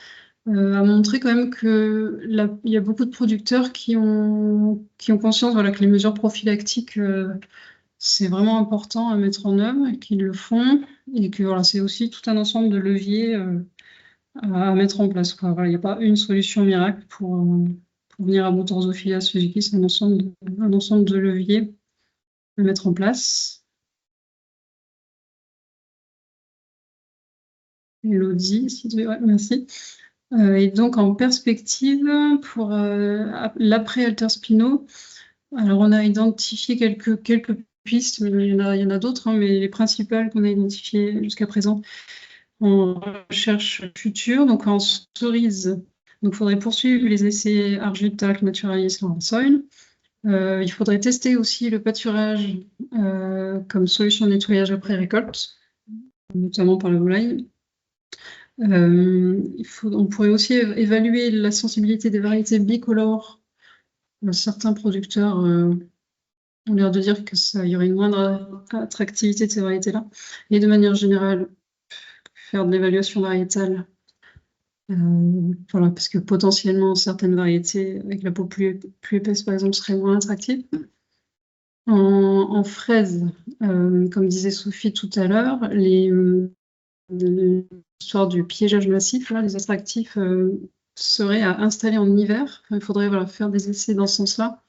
a montré quand même que il y a beaucoup de producteurs qui ont conscience voilà, que les mesures prophylactiques, c'est vraiment important à mettre en œuvre et qu'ils le font, et que voilà, c'est aussi tout un ensemble de leviers à mettre en place, quoi. Voilà, il n'y a pas une solution miracle pour venir à bout de Drosophila Suzuki, c'est un ensemble de leviers à mettre en place. Elodie, ouais, merci. Et donc, en perspective, pour l'après-Alter Spino, alors on a identifié quelques pistes, mais il y en a d'autres, hein, mais les principales qu'on a identifiées jusqu'à présent en recherche future, donc en cerise. Donc, il faudrait poursuivre les essais argile, talc, naturalis, soil. Il faudrait tester aussi le pâturage comme solution de nettoyage après récolte, notamment par la volaille. On pourrait aussi évaluer la sensibilité des variétés bicolores. Certains producteurs ont l'air de dire que il y aurait une moindre attractivité de ces variétés-là. Et de manière générale, faire de l'évaluation variétale. Voilà, parce que potentiellement, certaines variétés avec la peau plus épaisse, par exemple, seraient moins attractives. En fraises, comme disait Sophie tout à l'heure, l'histoire du piégeage massif, là, les attractifs seraient à installer en hiver. Enfin, il faudrait faire des essais dans ce sens-là,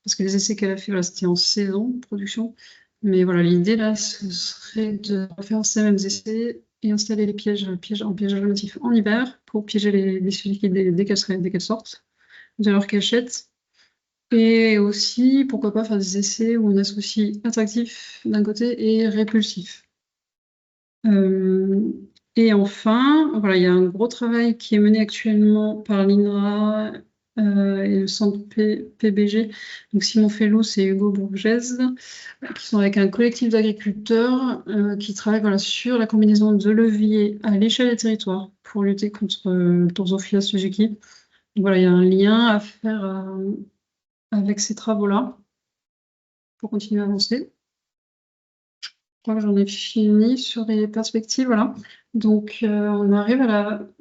parce que les essais qu'elle a fait, c'était en saison de production. Mais voilà, l'idée là, ce serait de faire ces mêmes essais et installer les pièges en piégeage massif en hiver pour piéger les liquides dès qu'elles sortent de leur cachette. Et aussi, pourquoi pas faire des essais où on associe attractif d'un côté et répulsif. Et enfin, voilà, il y a un gros travail qui est mené actuellement par l'INRA et le centre PBG, donc Simon Fellous et Hugo Bourgès, qui sont avec un collectif d'agriculteurs qui travaillent sur la combinaison de leviers à l'échelle des territoires pour lutter contre Torzophilia Suzuki. Donc voilà, il y a un lien à faire avec ces travaux-là pour continuer à avancer. Je crois que j'en ai fini sur les perspectives, voilà. Donc, on arrive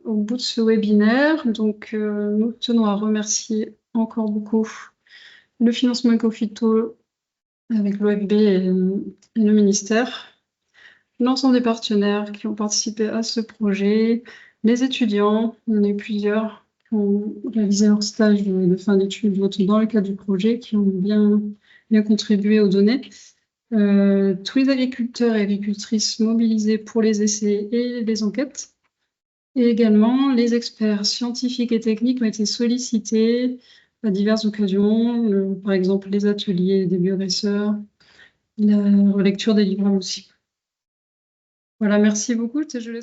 au bout de ce webinaire. Donc, nous tenons à remercier encore beaucoup le financement Ecofito avec l'OFB et le ministère, l'ensemble des partenaires qui ont participé à ce projet, les étudiants, il y en a eu plusieurs qui ont réalisé leur stage de fin d'études dans le cadre du projet, qui ont bien contribué aux données. Tous les agriculteurs et agricultrices mobilisés pour les essais et les enquêtes. Et également, les experts scientifiques et techniques ont été sollicités à diverses occasions, par exemple les ateliers des bioagresseurs, la relecture des livrables aussi. Voilà, merci beaucoup. Je laisse